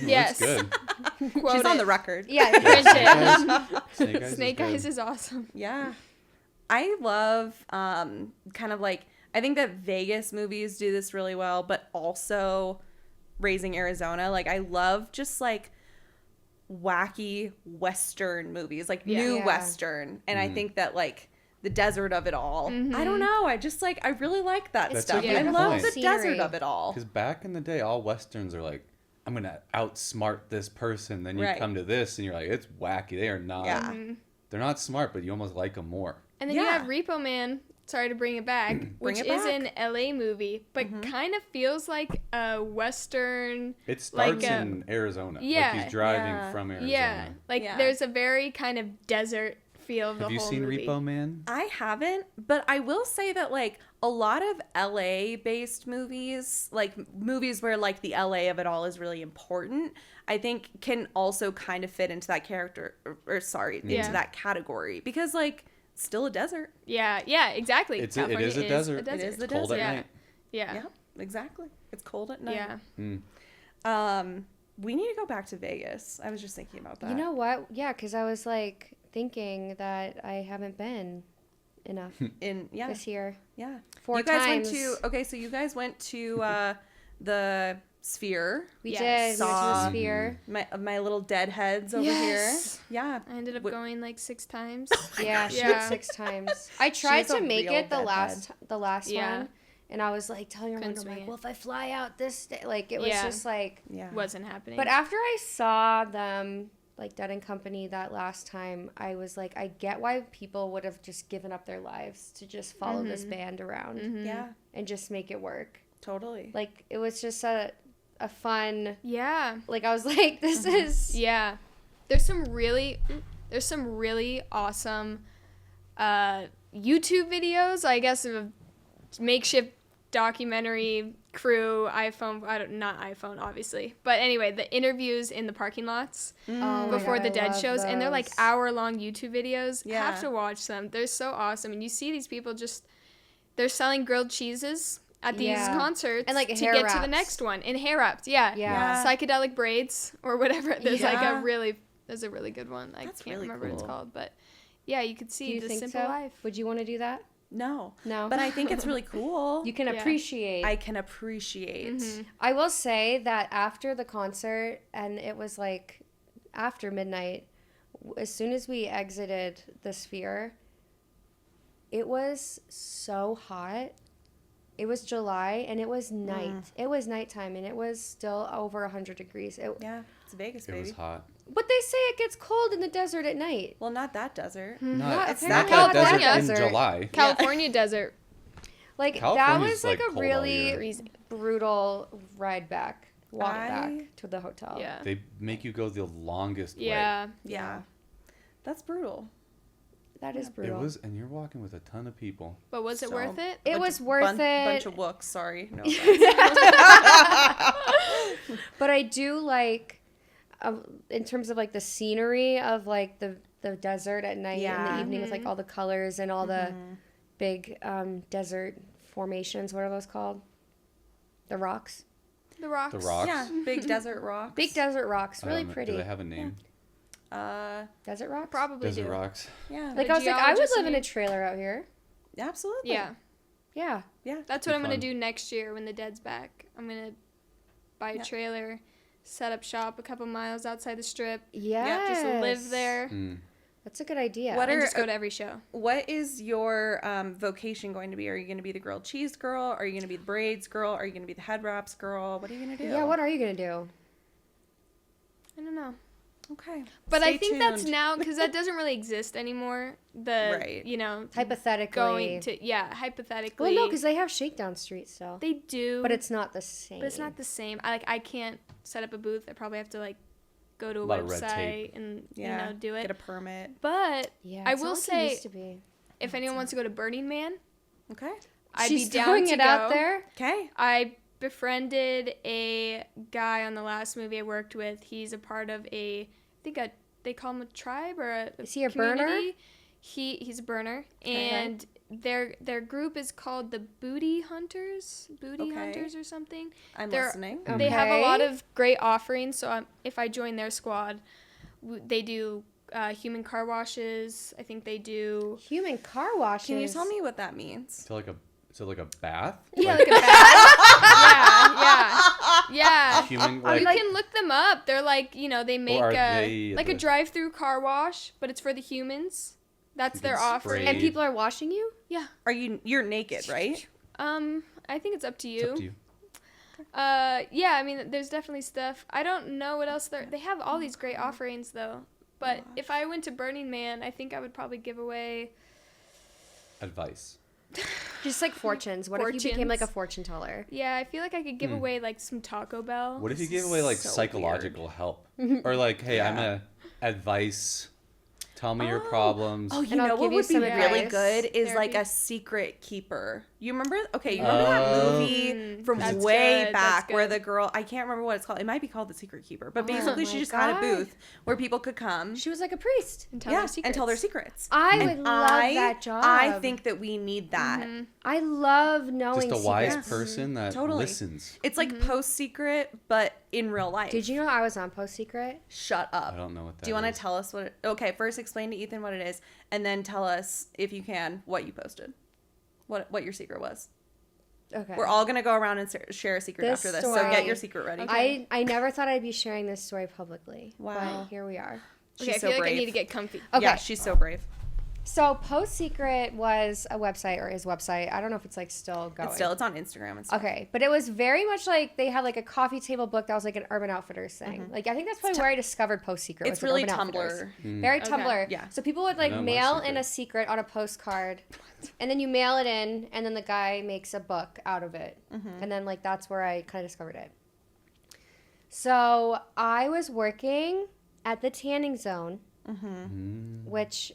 Yes. That's good. Quote She's on it. the record. Yeah, Snake Eyes Snake is Eyes good. is awesome. Yeah. I love kind of like, I think that Vegas movies do this really well, but also Raising Arizona. Like, I love just like wacky Western movies, like Yeah. new Yeah. Western. And I think that like the desert of it all. I don't know. I just like, I really like that It's stuff. a I good love point. the Scenery. desert of it all. Because back in the day, all Westerns are like, I'm going to outsmart this person. Then you Right. come to this and you're like, it's wacky. They are not. Yeah. They're not smart, but you almost like them more. And then you Yeah. have Repo Man. Sorry to bring it back, which it is back. an LA movie, but kind of feels like a Western. It starts Like, in Arizona. yeah, Like he's driving yeah. from Arizona. Yeah, like Yeah. there's a very kind of desert feel of the Have you whole seen movie. Repo Man? I haven't, but I will say that like a lot of LA based movies, like movies where like the LA of it all is really important, I think can also kind of fit into that character or sorry, Yeah. into that category because like it's still a desert. Yeah, yeah, exactly. It California is a desert. It is the Cold desert. at Yeah. night. Yeah. Yeah, exactly. It's cold at night. Yeah. Mm. We need to go back to Vegas. I was just thinking about that. You know what? Yeah, because I was like thinking that I haven't been enough yeah. this year. Yeah. 4 you guys times. so you guys went to the Sphere. We Yes. did. We went to Saw- the Sphere. My little deadheads over Yes. here. Yeah. I ended up Wh- going like 6 times. Yeah, she Yeah. went 6 times. I tried She's a to make real it the last Yeah. one, and I was like telling everyone, Couldn't I'm swing like, it. well, if I fly out this day, like it was Yeah. just like. Yeah. Wasn't happening. But after I saw them, like Dead and Company that last time, I was like, I get why people would have just given up their lives to just follow this band around Yeah. and just make it work. Totally. Like it was just a fun. yeah. Like I was like, this is. Yeah. There's some really awesome YouTube videos, I guess, of a makeshift documentary crew, not iPhone, obviously. But anyway, the interviews in the parking lots Oh my before God, the I Dead love shows, and they're like those. hour-long YouTube videos. Yeah. Have to watch them. They're so awesome. And you see these people they're selling grilled cheeses at these Yeah. concerts And, like, to hair get to the wraps. next one. And hair wraps, yeah. Yeah. Psychedelic braids or whatever. There's Yeah. there's a really good one. I That's can't really remember what it's cool. called, but yeah, you could Do see you the think simple so? life. Would you want to do that? No. No. But I think it's really cool. You can Yeah. appreciate. I can appreciate. I will say that after the concert, and it was like after midnight, as soon as we exited the Sphere, it was so hot. It was July, and it was night. It was nighttime, and it was still over 100 degrees. Yeah. It's Vegas, It baby. was hot. But they say it gets cold in the desert at night. Well, not that desert. Not, it's not not that desert California. in July. California desert. Like that California's, was like like, a cold all really year. brutal ride back, walk I- back to the hotel. Yeah. They make you go the longest way. Yeah. Yeah. That's brutal. That is It brutal. was, and you're walking with a ton of people. But was it So- worth it? It Bunch was of- worth it. Bunch of wooks. Sorry. No. But I do like, in terms of like the scenery of like the desert at night in Yeah. the evening with like all the colors and all the big desert formations. What are those called? The rocks. The rocks. The rocks. Yeah. Big desert rocks. Big desert rocks. I Really don't know, pretty. Do they have a name? Desert rocks? Probably Desert do. rocks. Yeah. Like The I was like, I would geologist live in a name? trailer out here. Absolutely. Yeah. Yeah. Yeah. That's Be what I'm going fun. to do next year when the Dead's back. I'm going to buy a Yeah. trailer, set up shop a couple miles outside the strip, Yes. just live there, Mm. That's a good idea. What and are- just go to every show. What is your vocation going to be? Are you going to be the grilled cheese girl? Are you going to be the braids girl? Are you going to be the head wraps girl? What are you going to do? Yeah, what are you going to do? I don't know. Okay. But Stay I think that's tuned. now, because that doesn't really exist anymore. Right. Hypothetically. Going to, hypothetically. Well, no, because they have Shakedown Street still. they do. But it's not the same. But it's not the same. I can't set up a booth. I probably have to, like, go to a lot of red website tape. and, Yeah. do it. Get a permit. But Yeah, I it's will not like it say, used to be. if anyone wants to go to Burning Man, Okay. I'd She's be down throwing to it go. out there. Okay. I befriended a guy on the last movie I worked with. He's a part of they call him a tribe or a Is he a community. burner? He's a burner, and their group is called the Booty Hunters, Okay. or something. I'm They're- listening. They have a lot Okay. of great offerings. So if I join their squad, they do human car washes. I think they do. Human car washes. Can you tell me what that means? So like a bath? Yeah, like a bath. yeah. Human, You like, can look them up. They're like, they make are a they a drive-through car wash, but it's for the humans. That's You their can offering. spray- And people are washing you? Yeah. You're naked, right? I think it's up to it's you. up to you. Yeah, I mean, there's definitely stuff. I don't know what else they have all these great offerings though. But if I went to Burning Man, I think I would probably give away. Advice. Just like fortunes. What if you became like a fortune teller? Yeah, I feel like I could give away like some Taco Bell. What if you gave away like so psychological help? Or like, hey, I'm a advice. Tell me your problems. Oh, you And I'll know give what you would be some really advice. good is like Therapy. a secret keeper. You remember? Okay, you remember that movie from that's way good, back that's where good. the girl, I can't remember what it's called. It might be called the secret keeper, but basically my she just had a God. booth where people could come. She was like a priest. And tell Yeah, their secrets. and tell their secrets. I And would love that job. I think that we need that. I love knowing Just a wise secrets. person that Totally. listens. It's like PostSecret, but in real life. Did you know I was on PostSecret? Shut up. I don't know what that is. Do you want to tell us what okay, first explain to Ethan what it is, and then tell us, if you can, what you posted. What your secret was. Okay. We're all going to go around and share a secret This after this, so story- get your secret ready. I never thought I'd be sharing this story publicly. Wow. But here we are. Okay, She's I so feel like brave. I need to get comfy. Okay. Yeah, she's so brave. So PostSecret was a website, or his website. I don't know if it's like still going. It's on Instagram and stuff. Okay, but it was very much like they had like a coffee table book that was like an Urban Outfitters thing. Like I think that's probably where I discovered PostSecret. It's was with really Urban Tumblr. Outfitters. Very Okay. Tumblr. Yeah. So people would like I know my mail in secret. a secret on a postcard, and then you mail it in, and then the guy makes a book out of it, and then like that's where I kind of discovered it. So I was working at the Tanning Zone, which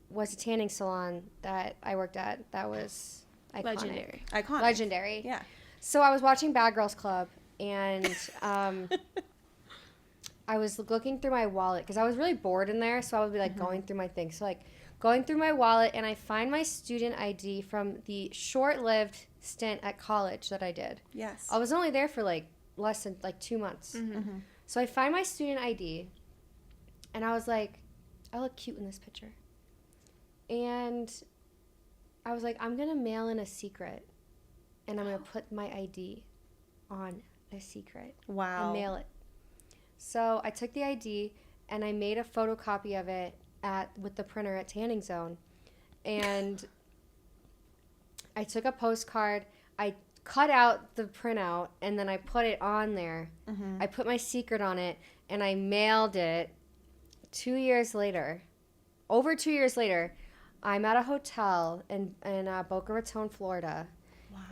was a tanning salon that I worked at. That was iconic. Legendary. Iconic. Legendary. Yeah. So I was watching Bad Girls Club, and I was looking through my wallet because I was really bored in there. So I would be like going through my things. So like going through my wallet, and I find my student ID from the short-lived stint at college that I did. Yes. I was only there for like less than like 2 months. So I find my student ID, and I was like, I look cute in this picture. And I was like, I'm going to mail in a secret, and I'm going to put my ID on a secret Wow. and mail it. So I took the ID, and I made a photocopy of it with the printer at Tanning Zone. And I took a postcard. I cut out the printout, and then I put it on there. I put my secret on it, and I mailed it 2 years later. Over 2 years later, I'm at a hotel in Boca Raton, Florida,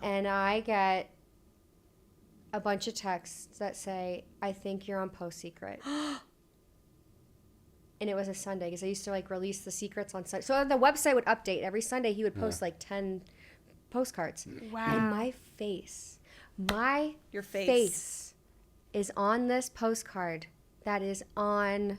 and I get a bunch of texts that say, I think you're on PostSecret. And it was a Sunday, because I used to like release the secrets on Sunday. So the website would update. Every Sunday he would post like 10 postcards. Wow. And my face, Your face. face is on this postcard that is on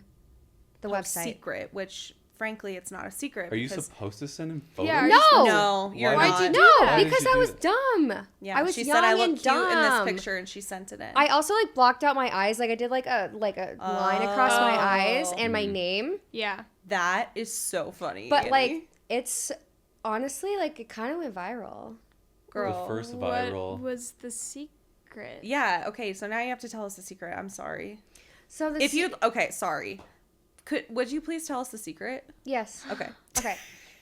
the website. Secret, which frankly, it's not a secret. Are you because- supposed to send him photos? Yeah, are No! No, you're Why not. did you No, Why did because you I do was that? dumb. Yeah, I was she young said I and look cute dumb. in this picture, and she sent it in. I also like blocked out my eyes. Like I did like a line across my eyes and my name. Yeah. That is so funny. But Annie. like it's honestly like it kind of went viral. girl. The first What viral. was the secret? Yeah. Okay. So now you have to tell us the secret. I'm sorry. So the If you okay, sorry. Would you please tell us the secret? yes. Okay. Okay.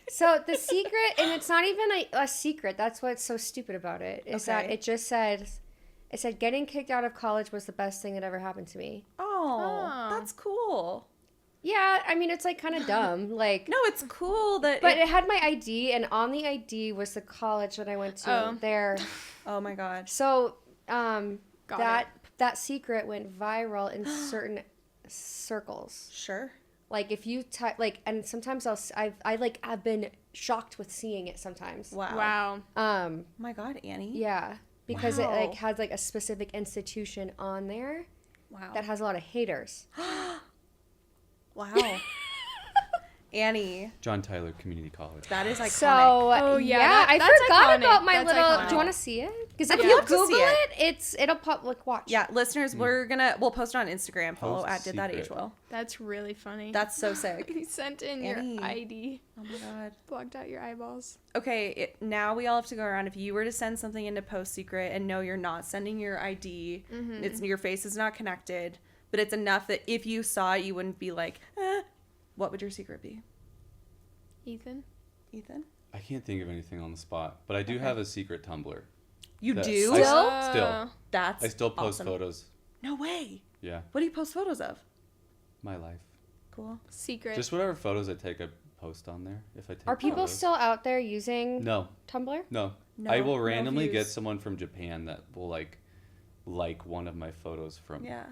So the secret, and it's not even a secret. That's what's so stupid about it. Is that Okay. it said getting kicked out of college was the best thing that ever happened to me. Oh, Oh. that's cool. Yeah, I mean, it's like kind of dumb. Like, No, it's cool that. but it had my ID, and on the ID was the college that I went to there. Oh my god. So, Got that secret went viral in certain circles. Sure. Like if you like, and sometimes I've been shocked with seeing it sometimes. Wow. Wow. My god, Annie. Yeah, because it Wow. like has like a specific institution on there Wow. that has a lot of haters. Wow. Annie, John Tyler Community College. that is iconic. So Oh, yeah, I that's forgot iconic. about my That's little. iconic. Do you want to see it? Because if I'd you love to see Google it. it'll pop. Like watch. Yeah, listeners, we'll post it on Instagram. Follow at Did That PostSecret. Age Well. That's really funny. That's so sick. You sent in Annie. your ID. Oh my god. Blocked out your eyeballs. Okay, now we all have to go around. If you were to send something into PostSecret and no, you're not sending your ID, it's your face is not connected, but it's enough that if you saw it, you wouldn't be like, what would your secret be? Ethan? I can't think of anything on the spot, but I do have a secret Tumblr. You that do? Still. That's I still post awesome. photos. No way. Yeah, What do you post photos of? my life. Cool. Secret. Just whatever photos I take, I post on there. If I take Are people photos. still out there using No, Tumblr? no. No, I will no randomly get views. someone from Japan that will like one of my photos from Yeah.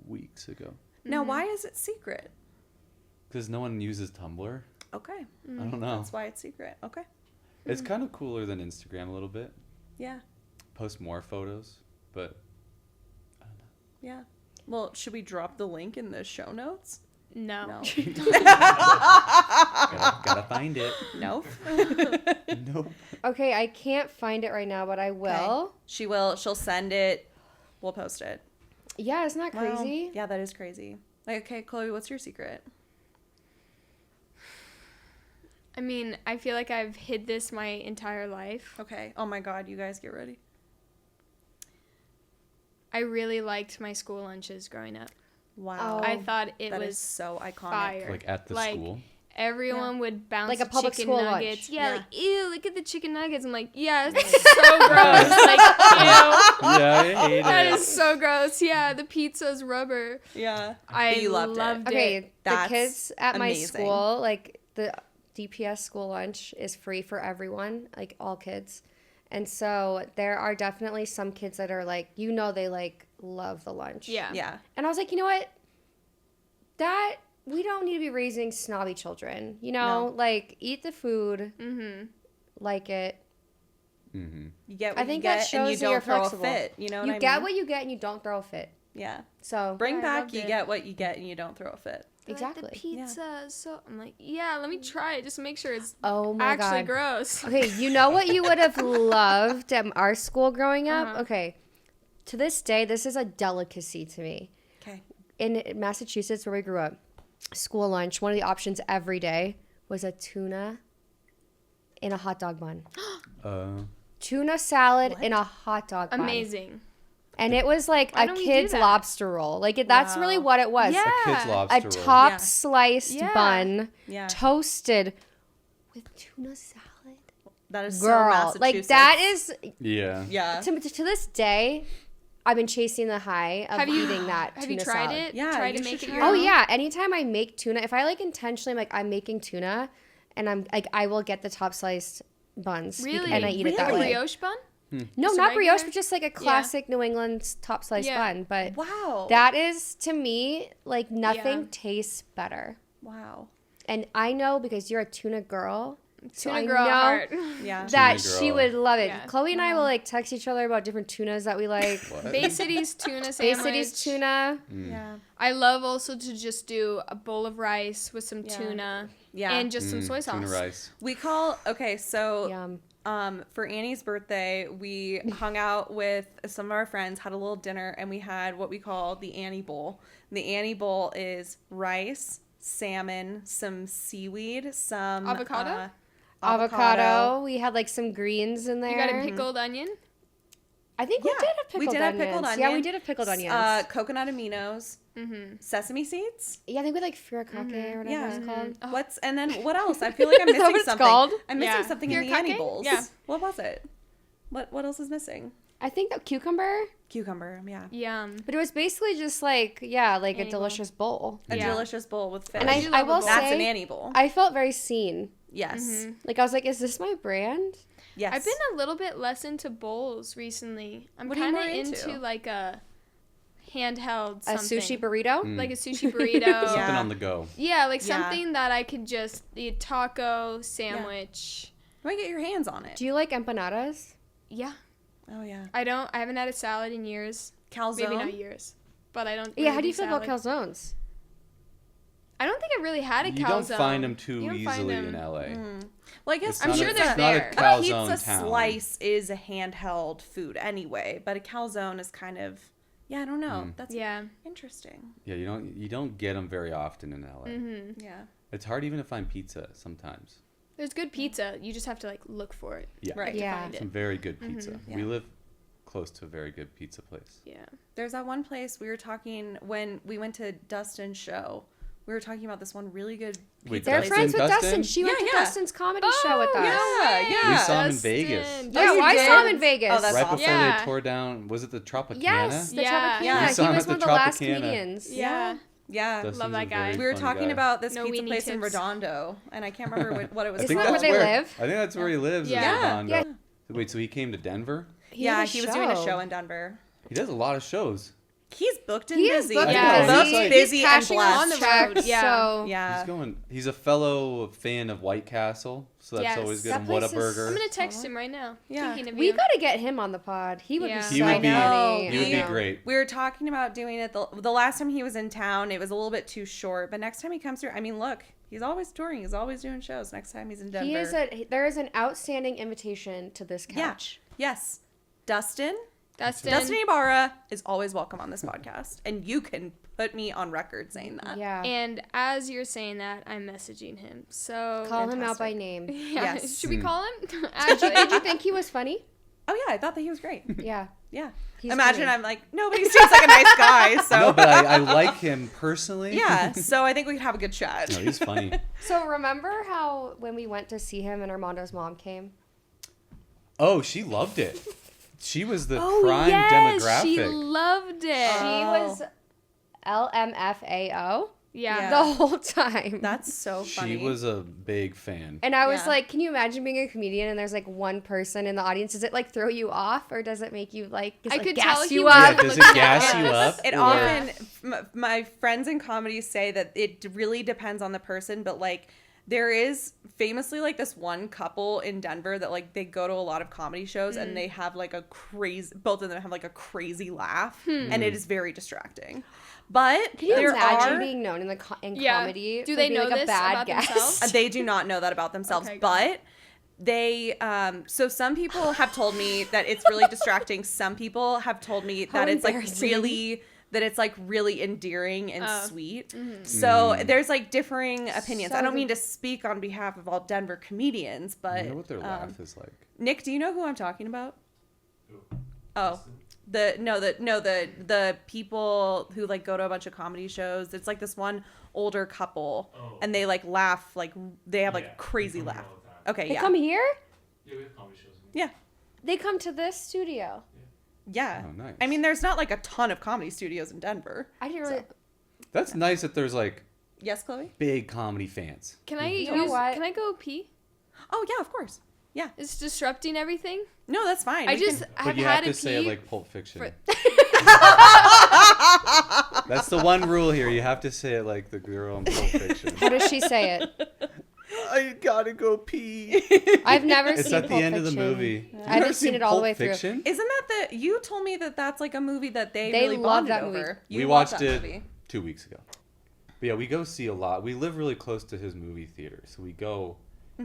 weeks ago. Now, why is it secret? Because no one uses Tumblr. Okay. I don't know. That's why it's secret. Okay. It's kind of cooler than Instagram a little bit. Yeah. Post more photos, but Yeah. Well, should we drop the link in the show notes? No. No. gotta find it. No. Nope. Okay, I can't find it right now, but I will. She will. She'll send it. We'll post it. Yeah, isn't that Wow. crazy? Yeah, that is crazy. Like, okay, Chloe, what's your secret? I mean, I feel like I've hid this my entire life. Okay. Oh my God, you guys get ready. I really liked my school lunches growing up. Wow. Oh, I thought it that was is so iconic. fire. Like at the Like, school. Everyone would bounce Like a public chicken school nuggets. lunch. Yeah, Yeah. like, ew, look at the chicken nuggets. I'm like, yeah, it's so gross. Like, ew. Yeah, I hate That it. is so gross. Yeah, the pizza's rubber. Yeah. I But you loved it. loved Okay, it. the That's kids at my amazing. school, like the DPS school lunch is free for everyone, like all kids. And so there are definitely some kids that are like, they like love the lunch. Yeah. Yeah. And I was like, you know what? That we don't need to be raising snobby children. No. Like eat the food, Mm-hmm. like it. Mm-hmm. You get I what think you that get and shows you that you're don't throw a flexible. fit. You know what I You mean? get what you get and you don't throw a fit. Yeah. So Bring I back, loved you it. get what you get and you don't throw a fit. exactly. Like the pizza. So I'm like, yeah, let me try it just to make sure it's Oh my actually god. gross. Okay, you know what you would have loved at our school growing up? Uh-huh. Okay. To this day, this is a delicacy to me. Okay. In Massachusetts, where we grew up, school lunch, one of the options every day was a tuna in a hot dog bun. Tuna salad in a hot dog bun. Amazing. And it was like Why a don't we do kid's that? lobster roll. Like, that's really Wow. what it was. Yeah. A kid's A lobster roll. top Yeah. sliced Yeah. bun, Yeah. toasted with tuna salad. That is Girl, so Massachusetts. like that is Yeah. Yeah. to this day, I've been chasing the high of eating that Have tuna you tried salad. it? Yeah, Try you to should make it try your it. Oh own? yeah, anytime I make tuna, if I like intentionally like I'm making tuna, and I'm like I will get the top sliced buns, Really? and I eat it that Like a way. brioche bun? No, Just a not brioche, regular? but just like a classic New England top sliced Yeah. bun. But Wow. that is to me like nothing Yeah. tastes better. Wow. And I know because you're a tuna girl. So Tuna I girl at know heart. Yeah. that Tuna she girl. would love it. Yeah. Chloe and I will like text each other about different tunas that we like. What? Bay City's tuna Bay sandwich. City's tuna. Yeah. I love also to just do a bowl of rice with some Yeah. tuna Yeah. and just some soy sauce. Tuna rice. We call so Yum. for Annie's birthday, we hung out with some of our friends, had a little dinner, and we had what we call the Annie Bowl. The Annie Bowl is rice, salmon, some seaweed, some Avocado? Avocado. We had like some greens in there. You got a pickled onion? I think we Yeah, did have pickled we did have onions. pickled onion. Yeah, we did have pickled onions. Coconut aminos, Mm-hmm. sesame seeds. Yeah, I think we like furikake or whatever Yeah. it's called. What's and then what else? I feel like I'm Is that missing what it's something. called? I'm missing Yeah. something in the Annie Furikake? bowls. Yeah. What was it? What else is missing? I think the cucumber. Cucumber, yeah. Yum. But it was basically just like, a Annie bowl. delicious bowl. A Yeah. delicious bowl with fish. And I do I love a will bowl. That's an say, Annie bowl. I felt very seen. Yes. Like, I was like, is this my brand? Yes. I've been a little bit less into bowls recently. I'm What are you kind of more into into? like a handheld A something. sushi burrito? Mm. Like a sushi burrito. Yeah. Something on the go. Yeah, like Yeah. something that I could just eat, taco, sandwich. You might get your hands on it. Do you like empanadas? Yeah. Oh, yeah. I haven't had a salad in years. Calzone. Maybe not years. But I don't Yeah, really how do you feel salad. about calzones? I don't think I really had a You calzone. don't find them too You don't find easily them. in LA. Well, I guess It's I'm not sure a, they're it's there. not a a calzone pizza town. slice is a handheld food anyway, but a calzone is kind of, I don't know. Mm. That's Yeah. interesting. Yeah, you don't get them very often in LA. Mm-hmm. Yeah. It's hard even to find pizza sometimes. There's good pizza. You just have to like look for it. Yeah, Right. To Yeah. find it. some very good pizza. Yeah. We live close to a very good pizza place. Yeah. There's that one place we were talking when we went to Dustin's show. We were talking about this one really good Wait, pizza They're place. friends with Dustin? Dustin. She went Yeah, to yeah. Dustin's comedy show with us. Yeah. We saw him in Dustin. Vegas. Yeah, Oh, you I saw him did? in Vegas. Oh, that's Right awesome. before Yeah. they tore down, was it the Tropicana? Yes, the Yeah. Tropicana. Yeah. We saw him He was at one of the the last Tropicana. comedians. Yeah. Yeah. Dustin's Love a that guy. very We were funny talking guy. about this No pizza weenie place in tits. Redondo, and I can't remember what it was. I Isn't think that called. where that's they where live? I think that's where he lives. Yeah. In Redondo. Yeah. Wait, so he came to Denver? Yeah, had a he was doing a show. show in Denver. He does a lot of shows. He's booked and He is busy. booked Yeah. and Booked, busy. busy, He's and cashing blessed. on the checks, road, yeah. So Yeah. He's a fellow fan of White Castle, so that's Yes. always good. That And place is- Whataburger. I'm gonna text him right now. Yeah. Speaking of we you. got to get him on the pod. He would Yeah. be so He would be- funny. He would be Yeah. great. We were talking about doing it the last time he was in town. It was a little bit too short, but next time he comes through, I mean, look, he's always touring. He's always doing shows. Next time he's in Denver. There is an outstanding invitation to this Yeah. couch. Yes. Dustin Dustin. Ibarra is always welcome on this podcast, and you can put me on record saying that. Yeah. And as you're saying that, I'm messaging him. So Call him out Fantastic. by name. yeah. Yes. Should we call him? Did Actually, you think he was funny? Oh yeah, I thought that he was great. Yeah. Yeah. He's Imagine funny. I'm like, nobody seems like a nice guy, so No, but I like him personally. yeah. So I think we could have a good chat. No, he's funny. So remember how when we went to see him and Armando's mom came? Oh, she loved it. She was the oh prime yes, demographic. she loved it. She Oh. was LMFAO yeah. the whole time. That's so funny. She was a big fan. And I was Yeah. like, can you imagine being a comedian and there's like one person in the audience? Does it like throw you off or does it make you like, does I it could gas tell he you was up? Yeah, does it looking gas at you us. up? It or- often, my friends in comedy say that it really depends on the person, but like there is famously like this one couple in Denver that like they go to a lot of comedy shows and they have like a crazy, both of them have like a crazy laugh and it is very distracting. But Can you there imagine are, being known in in Yeah. comedy? Do for they being, know like, a this bad about guest? themselves? they do not know that about themselves, Okay, good. but they so some people have told me that it's really distracting. Some people have told me How that it's like embarrassing. really endearing and Oh. sweet. Mm-hmm. So there's like differing opinions. So I don't the- mean to speak on behalf of all Denver comedians, but I know what their laugh is like. Nick, do you know who I'm talking about? Oh, the people who like go to a bunch of comedy shows. It's like this one older couple, and they like laugh like they have like a crazy laugh. Okay, They yeah, come here? Yeah, we have comedy shows. yeah, They come to this studio. yeah. Oh, nice. I mean, there's not like a ton of comedy studios in Denver. I didn't really. That's nice that there's like Yes, Chloe. big comedy fans. Can I You know what? Can I go pee? Oh yeah, of course. Yeah. It's disrupting everything. No, that's fine. I We just can- have But you had have to to pee. say it like Pulp Fiction. for- That's the one rule here. You have to say it like the girl in Pulp Fiction. How does she say it? I gotta go pee. I've never It's seen at the Pulp end of the Fiction. movie. I haven't seen it all the way through. Fiction? Isn't that the? You told me that that's like a movie that they They really love bonded that over. movie. You We love watched that it movie. 2 weeks ago. But yeah, we go see a lot. We live really close to his movie theater, so we go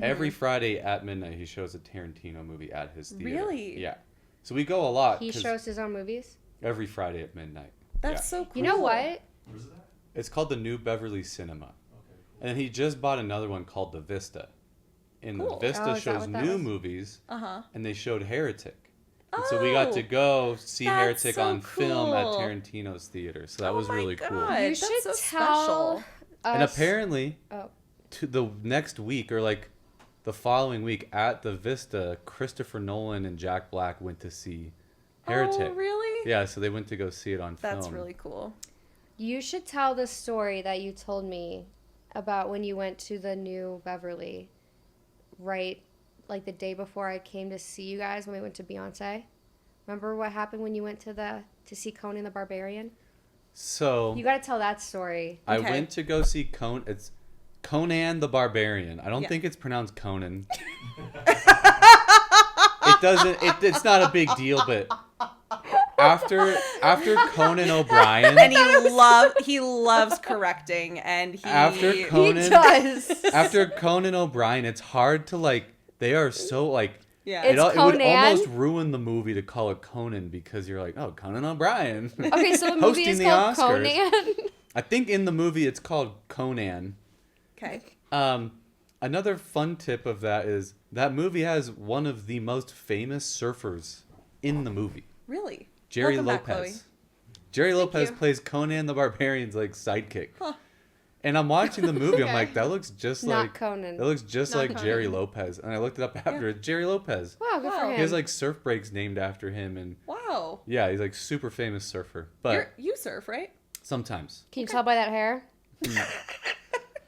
every Friday at midnight. He shows a Tarantino movie at his theater. Really? Yeah. So we go a lot. He 'cause shows his own movies. every Friday at midnight. That's Yeah. so cool. You know what? Where's it at? It's called the New Beverly Cinema. Okay. And then he just bought another one called the Vista. And Cool. the Vista Oh, is that shows what that new was? movies, Uh huh. and they showed Heretic. And so we got to go see that's Heretic so on film at cool. Tarantino's theater. So that Oh was my really cool. God. You that's should so tell special. And us- apparently, Oh. to the next week or like the following week at the Vista, Christopher Nolan and Jack Black went to see Heretic. Oh, really? Yeah, so they went to go see it on film. That's really cool. You should tell the story that you told me about when you went to the New Beverly, right, like the day before I came to see you guys when we went to Beyonce. Remember what happened when you went to see Conan the Barbarian? So You got to tell that story. I Okay. went to go see It's Conan the Barbarian. I don't think it's pronounced Conan. It doesn't. It's not a big deal, but after Conan O'Brien, And he loves correcting, and after He Conan, does. after Conan O'Brien, it's hard to like. They are so like. yeah. It's It would Conan? almost ruin the movie to call it Conan because you're like, oh, Conan O'Brien. Okay, so the movie Hosting is the called Oscars. Conan. I think in the movie it's called Conan. Okay. Another fun tip of that is that movie has one of the most famous surfers in the movie, Really? Jerry Welcome back, Lopez. Chloe. Jerry Lopez you. plays Conan the Barbarian's like sidekick. Huh. And I'm watching the movie. I'm Okay. like, that looks just Not like Conan. that looks just Not like Conan. Jerry Lopez. And I looked it up after. It's Jerry Lopez. Wow, good for Wow. him. He has like surf breaks named after him, and Wow. yeah, he's like super famous surfer. But You surf, right? sometimes, Can you tell by that hair?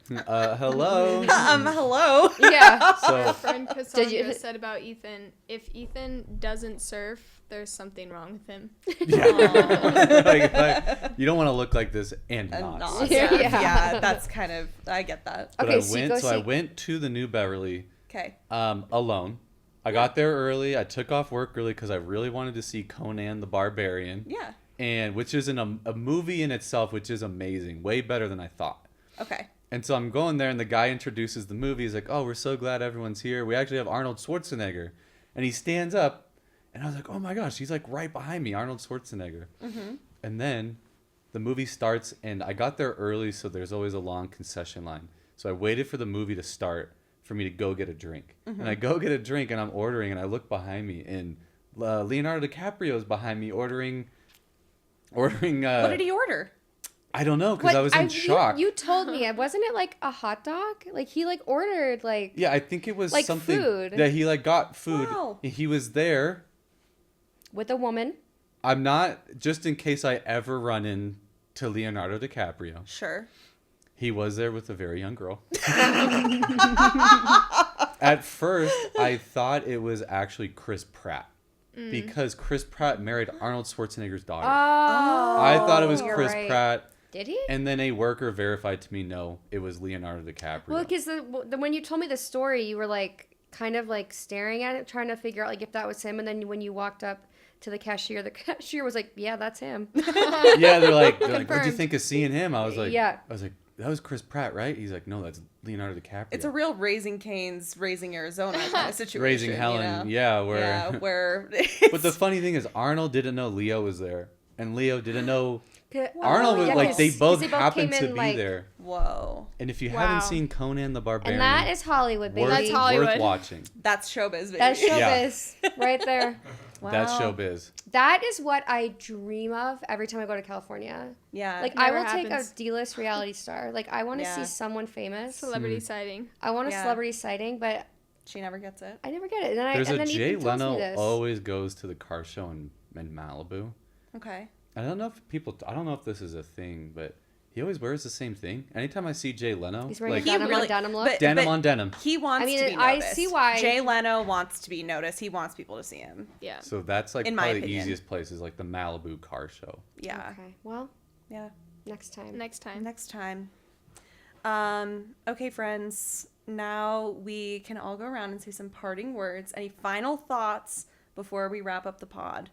hello. Hello. Yeah. Our So friend Did Cassandra you- said about Ethan, if Ethan doesn't surf, there's something wrong with him. yeah, like, you don't want to look like this and And not. not. Yeah. Yeah, that's kind of, I get that. But Okay, I so you went. go So I see- went to the New Beverly Okay. alone. I got there early. I took off work early because I really wanted to see Conan the Barbarian, Yeah. and which is a movie in itself, which is amazing, way better than I thought. Okay. And so I'm going there, and the guy introduces the movie. He's like, "Oh, we're so glad everyone's here. We actually have Arnold Schwarzenegger," and he stands up, and I was like, "Oh my gosh, he's like right behind me, Arnold Schwarzenegger." Mm-hmm. And then the movie starts, and I got there early, so there's always a long concession line. So I waited for the movie to start for me to go get a drink. And I go get a drink, and I'm ordering, and I look behind me, and Leonardo DiCaprio is behind me ordering. What did he order? I don't know, because I was in shock. You told me. Wasn't it like a hot dog? Like he like ordered like. Yeah, I think it was Like something food. that he like got food. Wow. He was there. With a woman. I'm not, just in case I ever run into Leonardo DiCaprio. Sure. He was there with a very young girl. At first, I thought it was actually Chris Pratt. Because Chris Pratt married Arnold Schwarzenegger's daughter. Oh. I thought it was you're Chris right. Pratt. Did he? And then a worker verified to me, no, it was Leonardo DiCaprio. Well, because when you told me the story, you were like kind of like staring at it, trying to figure out like if that was him. And then when you walked up to the cashier was like, "Yeah, that's him." Yeah, they're like, what'd you Confirmed. think of seeing him? I was like, Yeah. that was Chris Pratt, right? He's like, no, that's Leonardo DiCaprio. It's a real Raising Cane's, Raising Arizona kind of situation. Raising Helen, you know? yeah, where. Yeah, where. But the funny thing is, Arnold didn't know Leo was there, and Leo didn't know Arnold Arnold was like. They both happened came to in, be like- there. Whoa. And if you Wow. haven't seen Conan the Barbarian, And that is Hollywood, baby. That's Hollywood. worth watching. That's showbiz, baby. That's Yeah. showbiz right there. Wow. That's showbiz. That is what I dream of every time I go to California. Yeah. Like I Never will take happens. a D-list reality star. Like I want to Yeah. see someone famous. Celebrity sighting. I want a Yeah. celebrity sighting, but she never gets it. I never get it. And then There's and a then Jay Ethan tells me Leno this. always goes to the car show in Malibu. Okay. I don't know if this is a thing, but he always wears the same thing. Anytime I see Jay Leno, He's wearing like a denim really- on denim look. but- denim on denim. He wants I mean, to be I noticed. see why. Jay Leno wants to be noticed. He wants people to see him. Yeah. So that's like In my probably the opinion. easiest place is like the Malibu car show. Yeah. Okay. Well, Yeah. next time. Next time. Next time. Okay, friends. Now we can all go around and say some parting words. Any final thoughts before we wrap up the pod?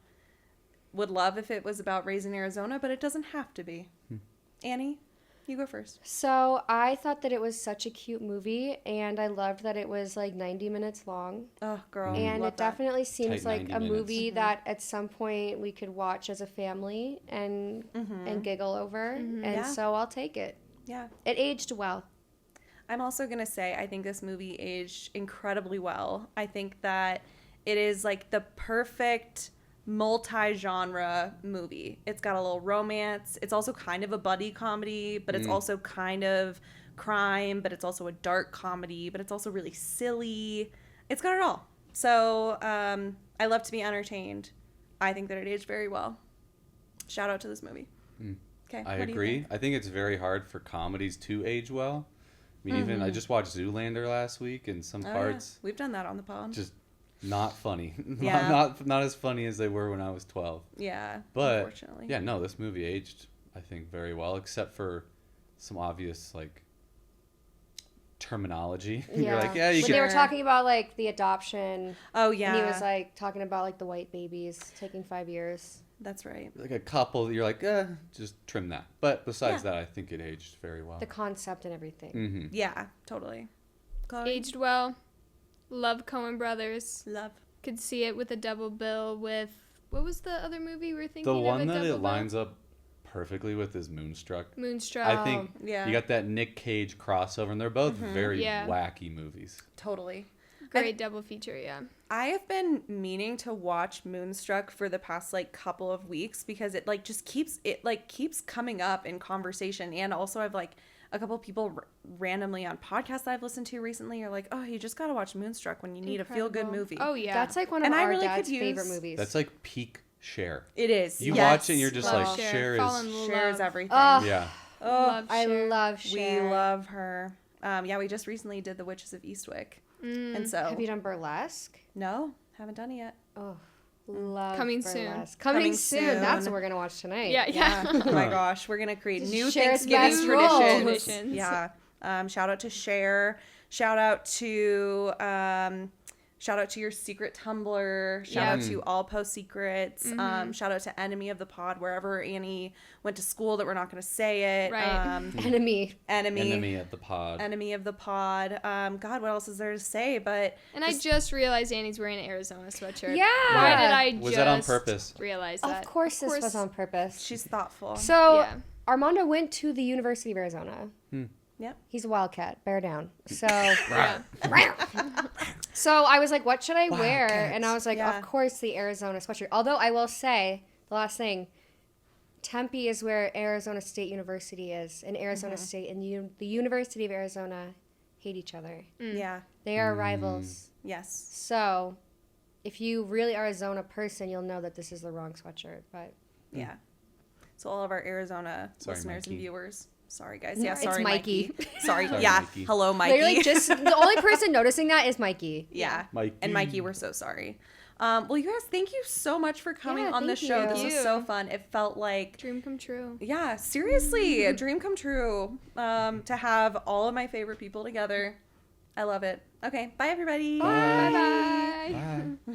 Would love if it was about Raising Arizona, but it doesn't have to be. Annie, you go first. So I thought that it was such a cute movie, and I loved that it was like 90 minutes long. Oh, girl. And love it that. definitely seems Tight like 90 a minutes. movie that at some point we could watch as a family and giggle over. And Yeah. so I'll take it. Yeah. It aged well. I'm also going to say I think this movie aged incredibly well. I think that it is like the perfect multi-genre movie. It's got a little romance. It's also kind of a buddy comedy, but it's also kind of crime, but it's also a dark comedy, but it's also really silly. It's got it all. So I love to be entertained. I think that it aged very well. Shout out to this movie. Okay, I what do you agree. think? I think it's very hard for comedies to age well. I mean, even I just watched Zoolander last week, and some Oh, yeah. parts We've done that on the pod. just not funny. Yeah. not as funny as they were when I was 12. Yeah, But unfortunately. yeah, no, this movie aged, I think, very well, except for some obvious like terminology. You're like, yeah, you when can. they were Sure. talking about like the adoption, Oh, yeah. and he was like talking about like the white babies taking 5 years. That's right. Like a couple, you're like, just trim that. But besides that, I think it aged very well. The concept and everything. Mm-hmm. Yeah, totally. Chloe? Aged well. Love Coen Brothers. Love. Could see it with a double bill with, what was the other movie we were thinking The of? one a that double it bill? lines up perfectly with is Moonstruck. Moonstruck. I think yeah. you got that Nick Cage crossover, and they're both very Yeah. wacky movies. Totally. Great double feature, yeah. I have been meaning to watch Moonstruck for the past like couple of weeks because it like just keeps coming up in conversation, and also I've like a couple people randomly on podcasts I've listened to recently are like, oh, you just gotta watch Moonstruck when you need a feel good Incredible. movie. Oh, yeah. That's like one of And I our really dad's could use- favorite movies. That's like peak Cher. It is. You Yes. watch it and you're just Love like, Cher. Cher Fall is... in Cher's love. everything. Oh, Yeah. Oh, Love I Cher. love we Cher. love her. Yeah, we just recently did The Witches of Eastwick. And so Have you done burlesque? no, haven't done it yet. Oh, love Coming soon. burlesque. Coming Coming soon. That's soon. what we're gonna watch tonight. Yeah, yeah. Oh my gosh, we're gonna create new Cher's Thanksgiving best roles. traditions. Yeah. Shout out to Cher. Shout out to your secret Tumblr. Shout out to all PostSecrets. Shout out to Enemy of the Pod, wherever Annie went to school that we're not going to say it. Right. Enemy. Enemy at the pod. Enemy of the Pod. God, what else is there to say? But And I just realized Annie's wearing an Arizona sweatshirt. Yeah. Why did I Was just that on purpose? realize that? Of course this was on purpose. she's thoughtful. So Yeah. Armando went to the University of Arizona. Yep. He's a wildcat. Bear down. So Yeah. So I was like, what should I wear? Wildcats. And I was like, Yeah. of course, the Arizona sweatshirt. Although I will say, the last thing, Tempe is where Arizona State University is. And Arizona State and the University of Arizona hate each other. Yeah. They are rivals. Yes. So if you really are a Zona person, you'll know that this is the wrong sweatshirt. But Yeah. So all of our Arizona Sorry, listeners and Mikey. viewers. Sorry, guys. Yeah, It's sorry, Mikey. Sorry. Sorry, Yeah. Mikey. Hello, Mikey. literally just the only person noticing that is Mikey. Yeah. Mikey. And Mikey, we're so sorry. Well, you guys, thank you so much for coming Yeah, on the thank show. you. This was Thank so you. fun. It felt like, Dream come true. yeah, seriously, a dream come true to have all of my favorite people together. I love it. Okay. Bye, everybody. Bye-bye. Bye.